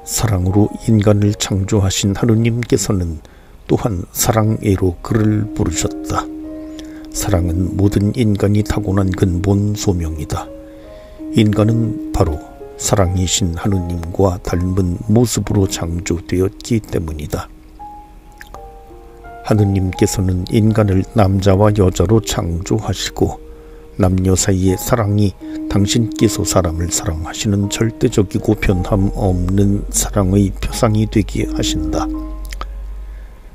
사랑으로 인간을 창조하신 하느님께서는 또한 사랑애로 그를 부르셨다. 사랑은 모든 인간이 타고난 근본 소명이다. 인간은 바로 사랑이신 하느님과 닮은 모습으로 창조되었기 때문이다. 하느님께서는 인간을 남자와 여자로 창조하시고 남녀 사이의 사랑이 당신께서 사람을 사랑하시는 절대적이고 변함없는 사랑의 표상이 되게 하신다.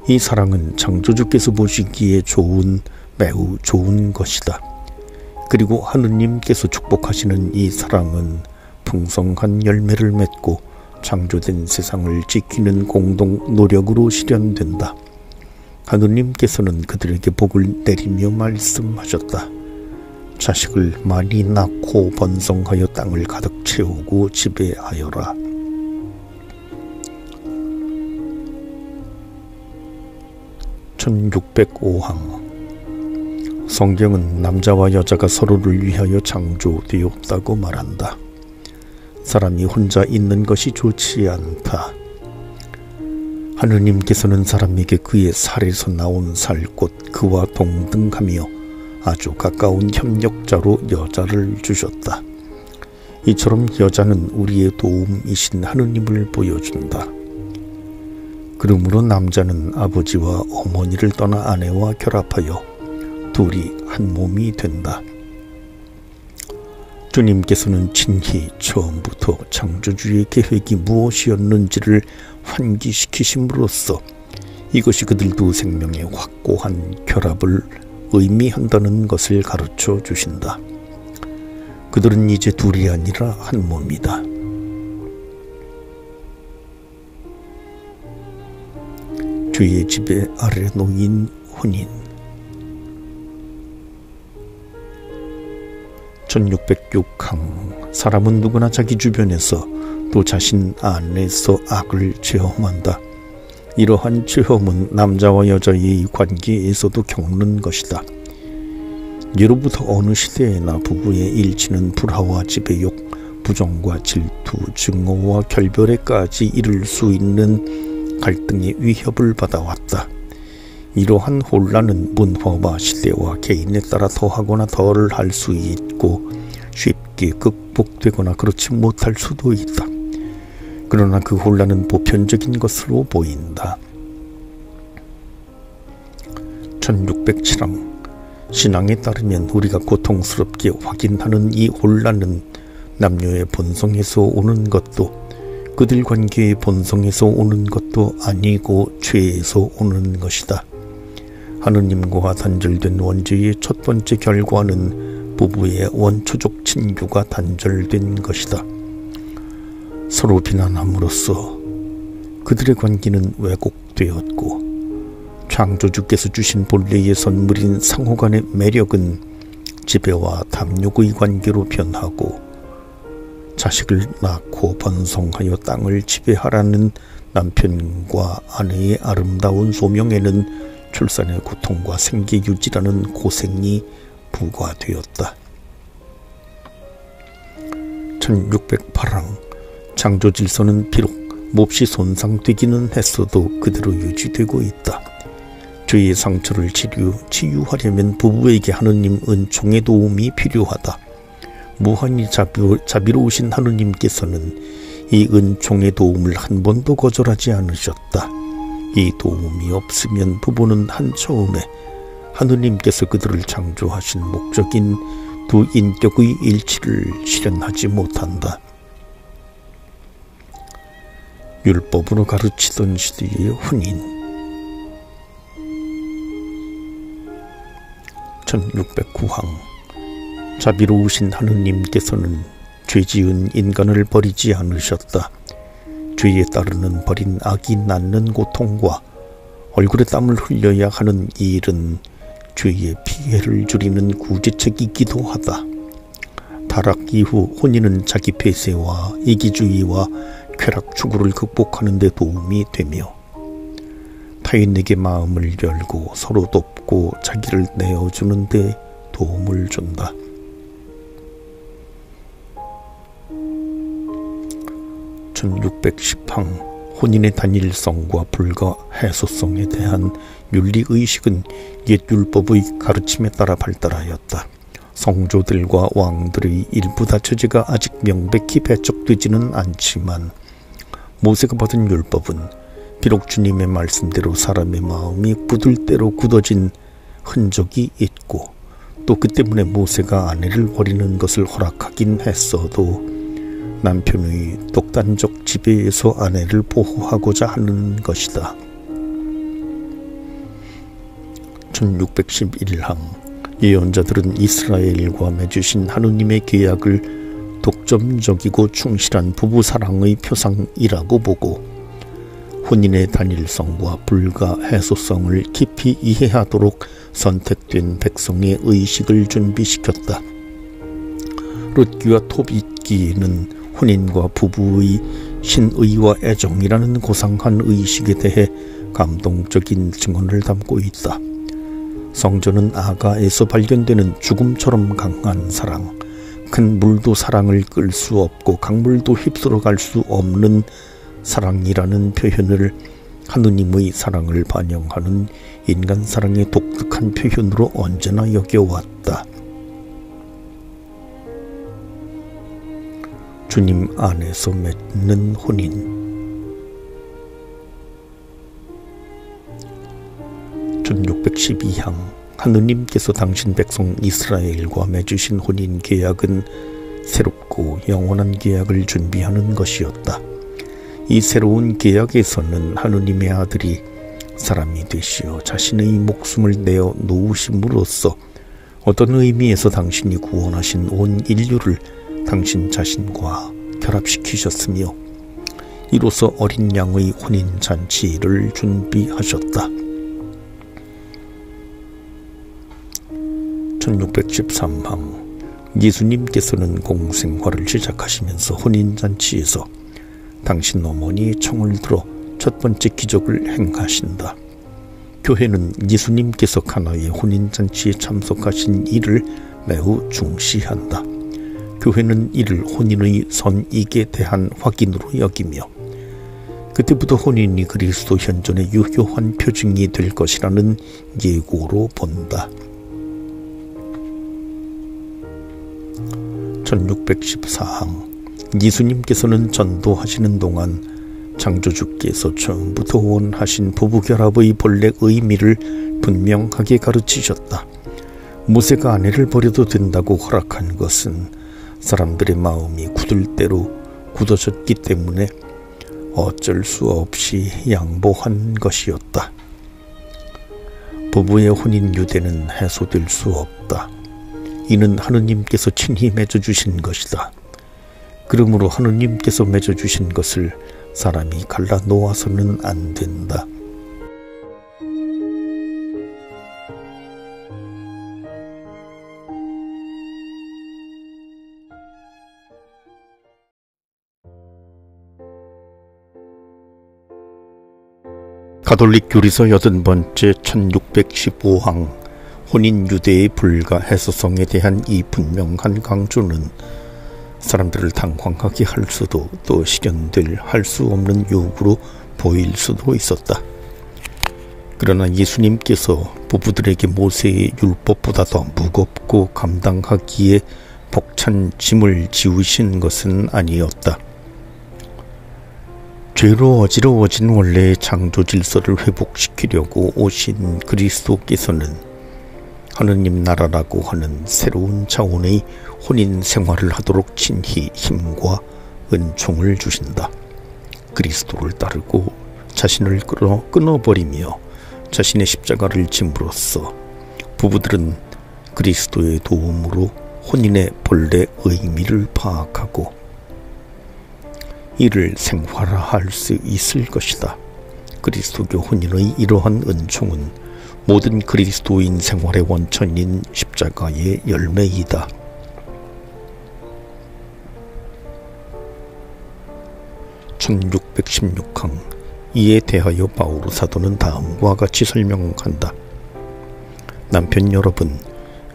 이 사랑은 창조주께서 보시기에 매우 좋은 것이다. 그리고 하느님께서 축복하시는 이 사랑은 풍성한 열매를 맺고 창조된 세상을 지키는 공동 노력으로 실현된다. 하느님께서는 그들에게 복을 내리며 말씀하셨다. 자식을 많이 낳고 번성하여 땅을 가득 채우고 지배하여라. (1605항) 성경은 남자와 여자가 서로를 위하여 창조되었다고 말한다. 사람이 혼자 있는 것이 좋지 않다. 하느님께서는 사람에게 그의 살에서 나온 살곧 그와 동등하며 아주 가까운 협력자로 여자를 주셨다. 이처럼 여자는 우리의 도움이신 하느님을 보여준다. 그러므로 남자는 아버지와 어머니를 떠나 아내와 결합하여 둘이 한 몸이 된다. 주님께서는 친히 처음부터 창조주의 계획이 무엇이었는지를 환기시키심으로써 이것이 그들도 생명의 확고한 결합을 의미한다는 것을 가르쳐 주신다. 그들은 이제 둘이 아니라 한 몸이다. 주의 지배 아래 놓인 혼인. 1606항 사람은 누구나 자기 주변에서 또 자신 안에서 악을 체험한다. 이러한 체험은 남자와 여자의 관계에서도 겪는 것이다. 예로부터 어느 시대에나 부부의 일치는 불화와 지배욕, 부정과 질투, 증오와 결별에까지 이를 수 있는 갈등의 위협을 받아왔다. 이러한 혼란은 문화와 시대와 개인에 따라 더하거나 덜 할 수 있고 쉽게 극복되거나 그렇지 못할 수도 있다. 그러나 그 혼란은 보편적인 것으로 보인다. 1607항 신앙에 따르면 우리가 고통스럽게 확인하는 이 혼란은 남녀의 본성에서 오는 것도 그들 관계의 본성에서 오는 것도 아니고 죄에서 오는 것이다. 하느님과 단절된 원죄의 첫 번째 결과는 부부의 원초적 친교가 단절된 것이다. 서로 비난함으로써 그들의 관계는 왜곡되었고, 창조주께서 주신 본래의 선물인 상호 간의 매력은 지배와 탐욕의 관계로 변하고, 자식을 낳고 번성하여 땅을 지배하라는 남편과 아내의 아름다운 소명에는 출산의 고통과 생계 유지라는 고생이 부과되었다. 1608항 창조 질서는 비록 몹시 손상되기는 했어도 그대로 유지되고 있다. 죄의 상처를 치유하려면 부부에게 하느님 은총의 도움이 필요하다. 무한히 자비로우신 하느님께서는 이 은총의 도움을 한 번도 거절하지 않으셨다. 이 도움이 없으면 부부는 한처음에 하느님께서 그들을 창조하신 목적인 두 인격의 일치를 실현하지 못한다. 율법으로 가르치던 시대의 혼인. 1609항 자비로우신 하느님께서는 죄지은 인간을 버리지 않으셨다. 죄에 따르는 버린 악이 낳는 고통과 얼굴에 땀을 흘려야 하는 이 일은 죄의 피해를 줄이는 구제책이기도 하다. 타락 이후 혼인은 자기 폐쇄와 이기주의와 쾌락 추구를 극복하는 데 도움이 되며, 타인에게 마음을 열고 서로 돕고 자기를 내어주는 데 도움을 준다. 1610항 혼인의 단일성과 불가 해소성에 대한 윤리의식은 옛 율법의 가르침에 따라 발달하였다. 성조들과 왕들의 일부 다처제가 아직 명백히 배척되지는 않지만, 모세가 받은 율법은 비록 주님의 말씀대로 사람의 마음이 굳을 대로 굳어진 흔적이 있고, 또 그 때문에 모세가 아내를 버리는 것을 허락하긴 했어도 남편의 독단적 지배에서 아내를 보호하고자 하는 것이다. 1611항 예언자들은 이스라엘과 맺으신 하느님의 계약을 독점적이고 충실한 부부 사랑의 표상이라고 보고, 혼인의 단일성과 불가 해소성을 깊이 이해하도록 선택된 백성의 의식을 준비시켰다. 룻기와 톱이기는 혼인과 부부의 신의와 애정이라는 고상한 의식에 대해 감동적인 증언을 담고 있다. 성전은 아가에서 발견되는 죽음처럼 강한 사랑, 큰 물도 사랑을 끌 수 없고 강물도 휩쓸어 갈 수 없는 사랑이라는 표현을 하느님의 사랑을 반영하는 인간 사랑의 독특한 표현으로 언제나 여겨왔다. 주님 안에서 맺는 혼인. 1612항 하느님께서 당신 백성 이스라엘과 맺으신 혼인 계약은 새롭고 영원한 계약을 준비하는 것이었다. 이 새로운 계약에서는 하느님의 아들이 사람이 되시어 자신의 목숨을 내어 놓으심으로써 어떤 의미에서 당신이 구원하신 온 인류를 당신 자신과 결합시키셨으며, 이로써 어린 양의 혼인잔치를 준비하셨다. 1613항 예수님께서는 공생활을 시작하시면서 혼인잔치에서 당신 어머니의 청을 들어 첫 번째 기적을 행하신다. 교회는 예수님께서 가나의 혼인잔치에 참석하신 일을 매우 중시한다. 교회는 이를 혼인의 선익에 대한 확인으로 여기며, 그때부터 혼인이 그리스도 현존의 유효한 표징이 될 것이라는 예고로 본다. 1614항 예수님께서는 전도하시는 동안 창조주께서 처음부터 원하신 부부결합의 본래 의미를 분명하게 가르치셨다. 모세가 아내를 버려도 된다고 허락한 것은 사람들의 마음이 굳을 대로 굳어졌기 때문에 어쩔 수 없이 양보한 것이었다. 부부의 혼인 유대는 해소될 수 없다. 이는 하느님께서 친히 맺어주신 것이다. 그러므로 하느님께서 맺어주신 것을 사람이 갈라 놓아서는 안 된다. 가톨릭 교리서 80번째 1615항 혼인 유대의 불가 해소성에 대한 이 분명한 강조는 사람들을 당황하게 할 수도 또 실현될 할 수 없는 요구로 보일 수도 있었다. 그러나 예수님께서 부부들에게 모세의 율법보다 더 무겁고 감당하기에 벅찬 짐을 지우신 것은 아니었다. 죄로 어지러워진 원래의 창조 질서를 회복시키려고 오신 그리스도께서는 하느님 나라라고 하는 새로운 차원의 혼인 생활을 하도록 친히 힘과 은총을 주신다. 그리스도를 따르고 자신을 끊어버리며 자신의 십자가를 짐으로써 부부들은 그리스도의 도움으로 혼인의 본래 의미를 파악하고 이를 생활화할 수 있을 것이다. 그리스도교 혼인의 이러한 은총은 모든 그리스도인 생활의 원천인 십자가의 열매이다. (1616항) 이에 대하여 바오로 사도는 다음과 같이 설명한다. 남편 여러분,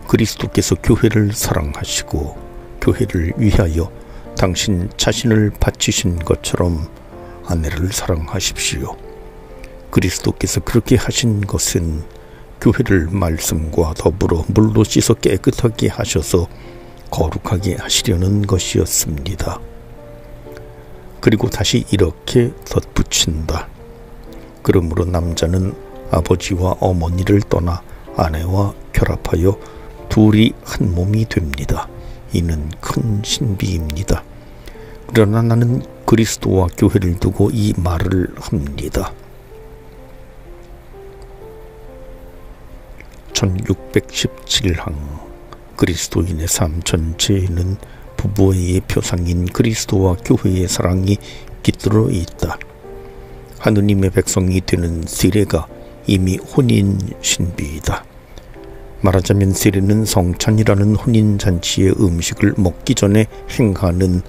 그리스도께서 교회를 사랑하시고 교회를 위하여 당신 자신을 바치신 것처럼 아내를 사랑하십시오. 그리스도께서 그렇게 하신 것은 교회를 말씀과 더불어 물로 씻어 깨끗하게 하셔서 거룩하게 하시려는 것이었습니다. 그리고 다시 이렇게 덧붙인다. 그러므로 남자는 아버지와 어머니를 떠나 아내와 결합하여 둘이 한 몸이 됩니다. 이는 큰 신비입니다. 그러나 나는 그리스도와 교회를 두고 이 말을 합니다. 1617항 그리스도인의 삶 전체에는 부부의 표상인 그리스도와 교회의 사랑이 깃들어 있다. 하느님의 백성이 되는 세례가 이미 혼인 신비이다. 말하자면 세례는 성찬이라는 혼인잔치의 음식을 먹기 전에 행하는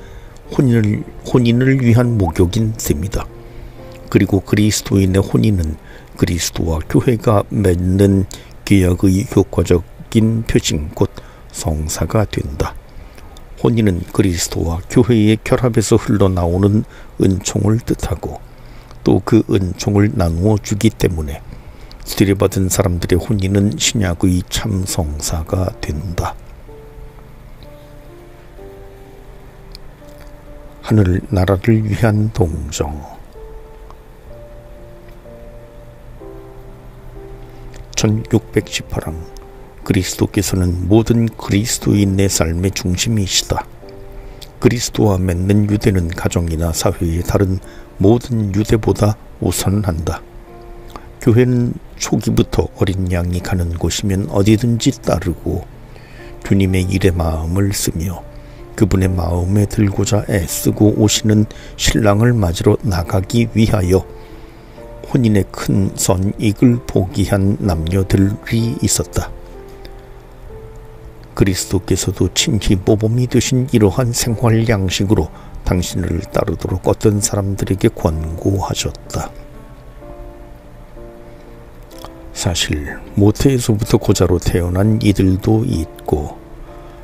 혼인을 위한 목욕인 셈이다. 그리고 그리스도인의 혼인은 그리스도와 교회가 맺는 계약의 효과적인 표징 곧 성사가 된다. 혼인은 그리스도와 교회의 결합에서 흘러나오는 은총을 뜻하고 또 그 은총을 나누어 주기 때문에 세례받은 사람들의 혼인은 신약의 참 성사가 된다. 하늘 나라를 위한 동정. 1618항 그리스도께서는 모든 그리스도인의 삶의 중심이시다. 그리스도와 맺는 유대는 가정이나 사회의 다른 모든 유대보다 우선한다. 교회는 초기부터 어린 양이 가는 곳이면 어디든지 따르고 주님의 일에 마음을 쓰며 그분의 마음에 들고자 애쓰고 오시는 신랑을 맞으러 나가기 위하여 혼인의 큰 선익을 포기한 남녀들이 있었다. 그리스도께서도 친히 모범이 되신 이러한 생활 양식으로 당신을 따르도록 어떤 사람들에게 권고하셨다. 사실 모태에서부터 고자로 태어난 이들도 있고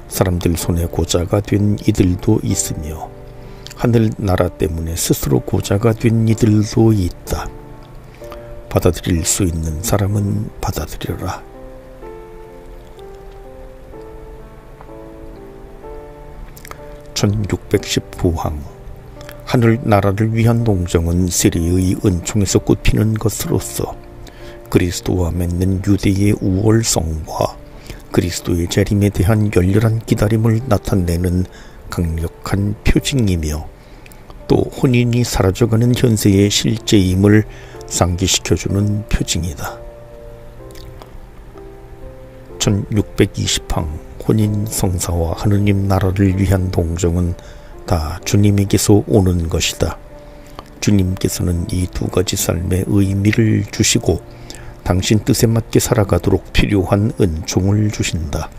사람들 손에 고자가 된 이들도 있으며 하늘 나라 때문에 스스로 고자가 된 이들도 있다. 받아들일 수 있는 사람은 받아들여라. (1619항) 하늘 나라를 위한 동정은 세례의 은총에서 꽃피는 것으로서 그리스도와 맺는 유대의 우월성과 그리스도의 재림에 대한 열렬한 기다림을 나타내는 강력한 표징이며 또 혼인이 사라져가는 현세의 실제임을 상기시켜주는 표징이다. 1620항 혼인 성사와 하느님 나라를 위한 동정은 다 주님에게서 오는 것이다. 주님께서는 이 두 가지 삶의 의미를 주시고 당신 뜻에 맞게 살아가도록 필요한 은총을 주신다.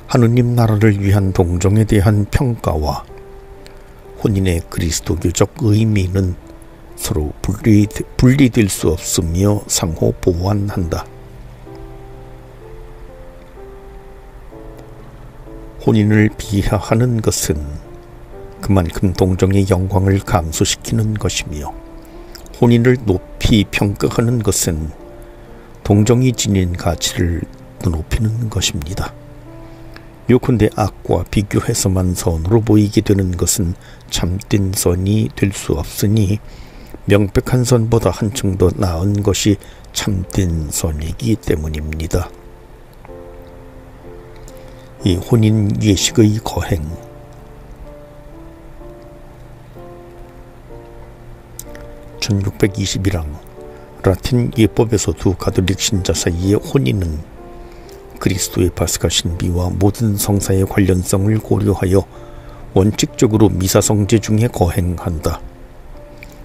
하느님 나라를 위한 동정에 대한 평가와 혼인의 그리스도교적 의미는 서로 분리될 수 없으며 상호 보완한다. 혼인을 비하하는 것은 그만큼 동정의 영광을 감소시키는 것이며, 혼인을 높이 평가하는 것은 동정이 지닌 가치를 높이는 것입니다. 요컨대 악과 비교해서만 선으로 보이게 되는 것은 참된 선이 될 수 없으니, 명백한 선보다 한층 더 나은 것이 참된 선이기 때문입니다. 이 혼인 예식의 거행, (1621항) 라틴 예법에서 두 가톨릭 신자 사이의 혼인은 그리스도의 파스카 신비와 모든 성사의 관련성을 고려하여 원칙적으로 미사성제 중에 거행한다.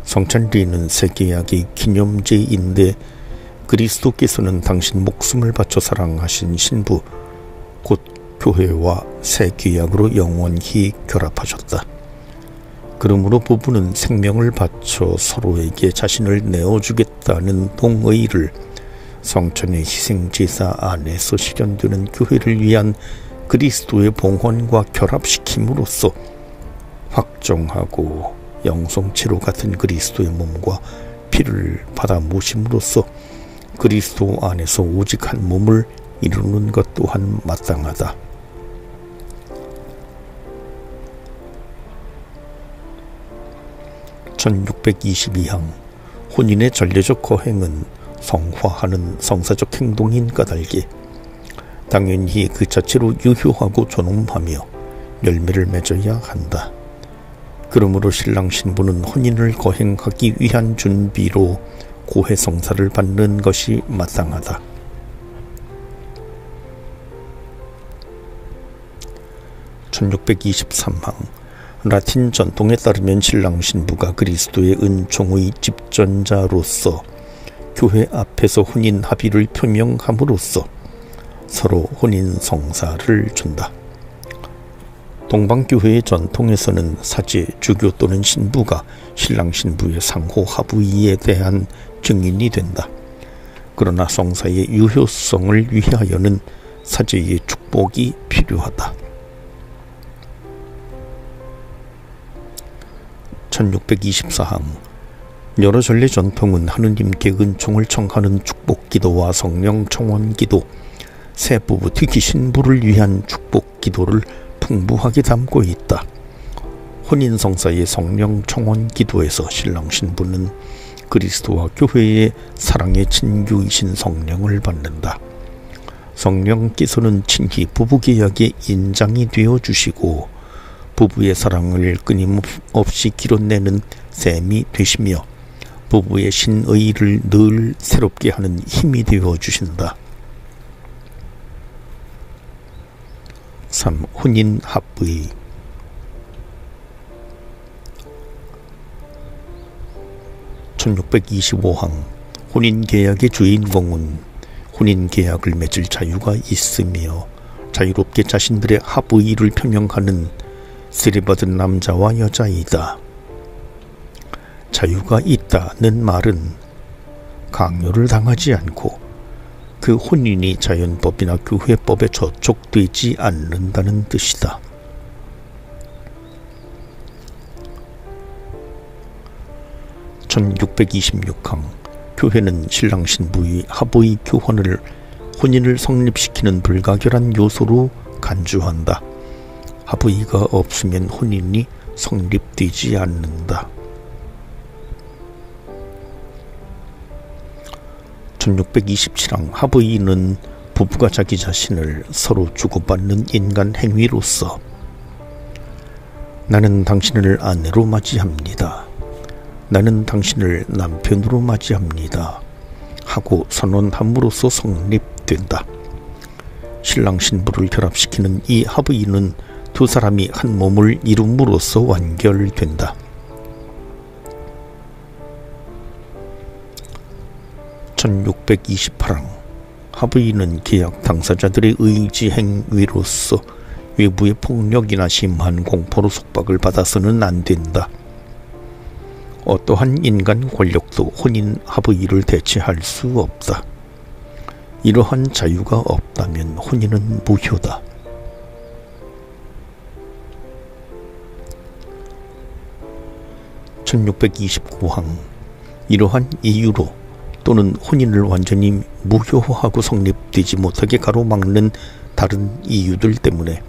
성찬리는 새 계약의 기념제인데, 그리스도께서는 당신 목숨을 바쳐 사랑하신 신부 곧 교회와 새 계약으로 영원히 결합하셨다. 그러므로 부부는 생명을 바쳐 서로에게 자신을 내어주겠다는 동의를 성찬의 희생제사 안에서 실현되는 교회를 위한 그리스도의 봉헌과 결합시킴으로써 확정하고, 영성체로 같은 그리스도의 몸과 피를 받아 모심으로써 그리스도 안에서 오직 한 몸을 이루는 것 또한 마땅하다. (1622항) 혼인의 전례적 거행은 성화하는 성사적 행동인 까닭에 당연히 그 자체로 유효하고 존엄하며 열매를 맺어야 한다. 그러므로 신랑 신부는 혼인을 거행하기 위한 준비로 고해성사를 받는 것이 마땅하다. (1623항) 라틴 전통에 따르면 신랑 신부가 그리스도의 은총의 집전자로서 교회 앞에서 혼인 합의를 표명함으로써 서로 혼인 성사를 준다. 동방교회의 전통에서는 사제, 주교 또는 신부가 신랑 신부의 상호 합의에 대한 증인이 된다. 그러나 성사의 유효성을 위하여는 사제의 축복이 필요하다. (1624항) 여러 전례 전통은 하느님께 은총을 청하는 축복기도와 성령 청원기도, 새 부부 특히 신부를 위한 축복기도를 풍부하게 담고 있다. 혼인성사의 성령 청원기도에서 신랑 신부는 그리스도와 교회의 사랑의 친구이신 성령을 받는다. 성령께서는 친히 부부계약의 인장이 되어주시고 부부의 사랑을 끊임없이 길어내는 셈이 되시며 부부의 신의를 늘 새롭게 하는 힘이 되어주신다. 3. 혼인 합의. (1625항) 혼인계약의 주인공은 혼인계약을 맺을 자유가 있으며 자유롭게 자신들의 합의를 표명하는 세례받은 남자와 여자이다. 자유가 있다는 말은 강요를 당하지 않고 그 혼인이 자연법이나 교회법에 저촉되지 않는다는 뜻이다. (1626항) 교회는 신랑 신부의 합의 교환을 혼인을 성립시키는 불가결한 요소로 간주한다. 합의가 없으면 혼인이 성립되지 않는다. 1627항 합의는 부부가 자기 자신을 서로 주고받는 인간 행위로서 나는 당신을 아내로 맞이합니다. 나는 당신을 남편으로 맞이합니다. 하고 선언함으로써 성립된다. 신랑 신부를 결합시키는 이 합의는 두 사람이 한 몸을 이룸으로써 완결된다. 1628항 합의는 계약 당사자들의 의지 행위로서 외부의 폭력이나 심한 공포로 속박을 받아서는 안 된다. 어떠한 인간 권력도 혼인 합의를 대체할 수 없다. 이러한 자유가 없다면 혼인은 무효다. 1629항 이러한 이유로 또는 혼인을 완전히 무효하고 성립되지 못하게 가로막는 다른 이유들 때문에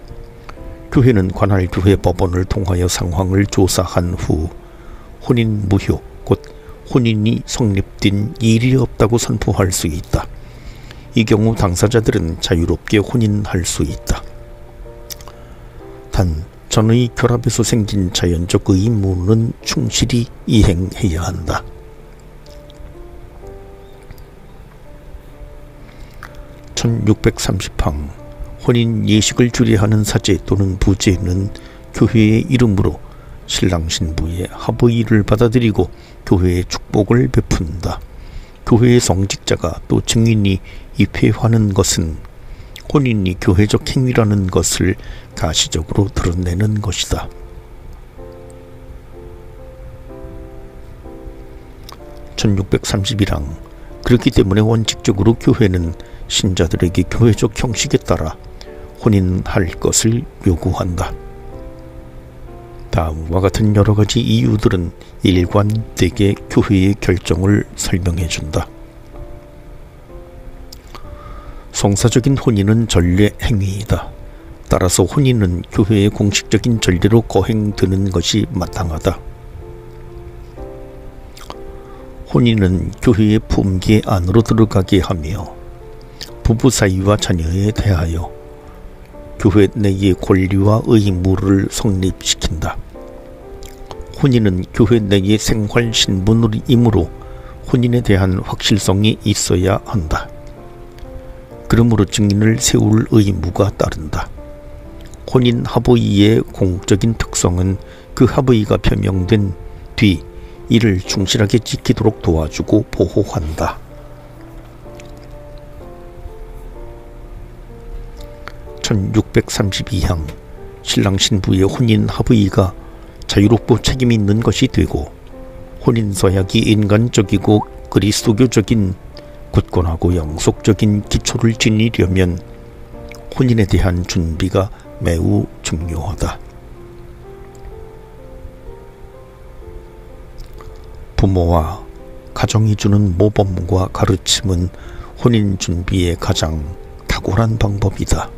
교회는 관할 교회 법원을 통하여 상황을 조사한 후 혼인 무효, 곧 혼인이 성립된 일이 없다고 선포할 수 있다. 이 경우 당사자들은 자유롭게 혼인할 수 있다. 단 전의 결합에서 생긴 자연적 의무는 충실히 이행해야 한다. 1630항 혼인 예식을 주례하는 사제 또는 부제는 교회의 이름으로 신랑 신부의 합의를 받아들이고 교회의 축복을 베푼다. 교회의 성직자가 또 증인이 입회하는 것은 혼인이 교회적 행위라는 것을 가시적으로 드러내는 것이다. 1631항 그렇기 때문에 원칙적으로 교회는 신자들에게 교회적 형식에 따라 혼인할 것을 요구한다. 다음과 같은 여러 가지 이유들은 일관되게 교회의 결정을 설명해 준다. 성사적인 혼인은 전례 행위이다. 따라서 혼인은 교회의 공식적인 전례로 거행되는 것이 마땅하다. 혼인은 교회의 품계 안으로 들어가게 하며 부부 사이와 자녀에 대하여 교회 내의 권리와 의무를 성립시킨다. 혼인은 교회 내의 생활 신분이므로 혼인에 대한 확실성이 있어야 한다. 그러므로 증인을 세울 의무가 따른다. 혼인 합의의 공적인 특성은 그 합의가 표명된 뒤 이를 충실하게 지키도록 도와주고 보호한다. 1632항 신랑 신부의 혼인 합의가 자유롭고 책임 있는 것이 되고 혼인 서약이 인간적이고 그리스도교적인 굳건하고 영속적인 기초를 지니려면 혼인에 대한 준비가 매우 중요하다. 부모와 가정이 주는 모범과 가르침은 혼인 준비의 가장 탁월한 방법이다.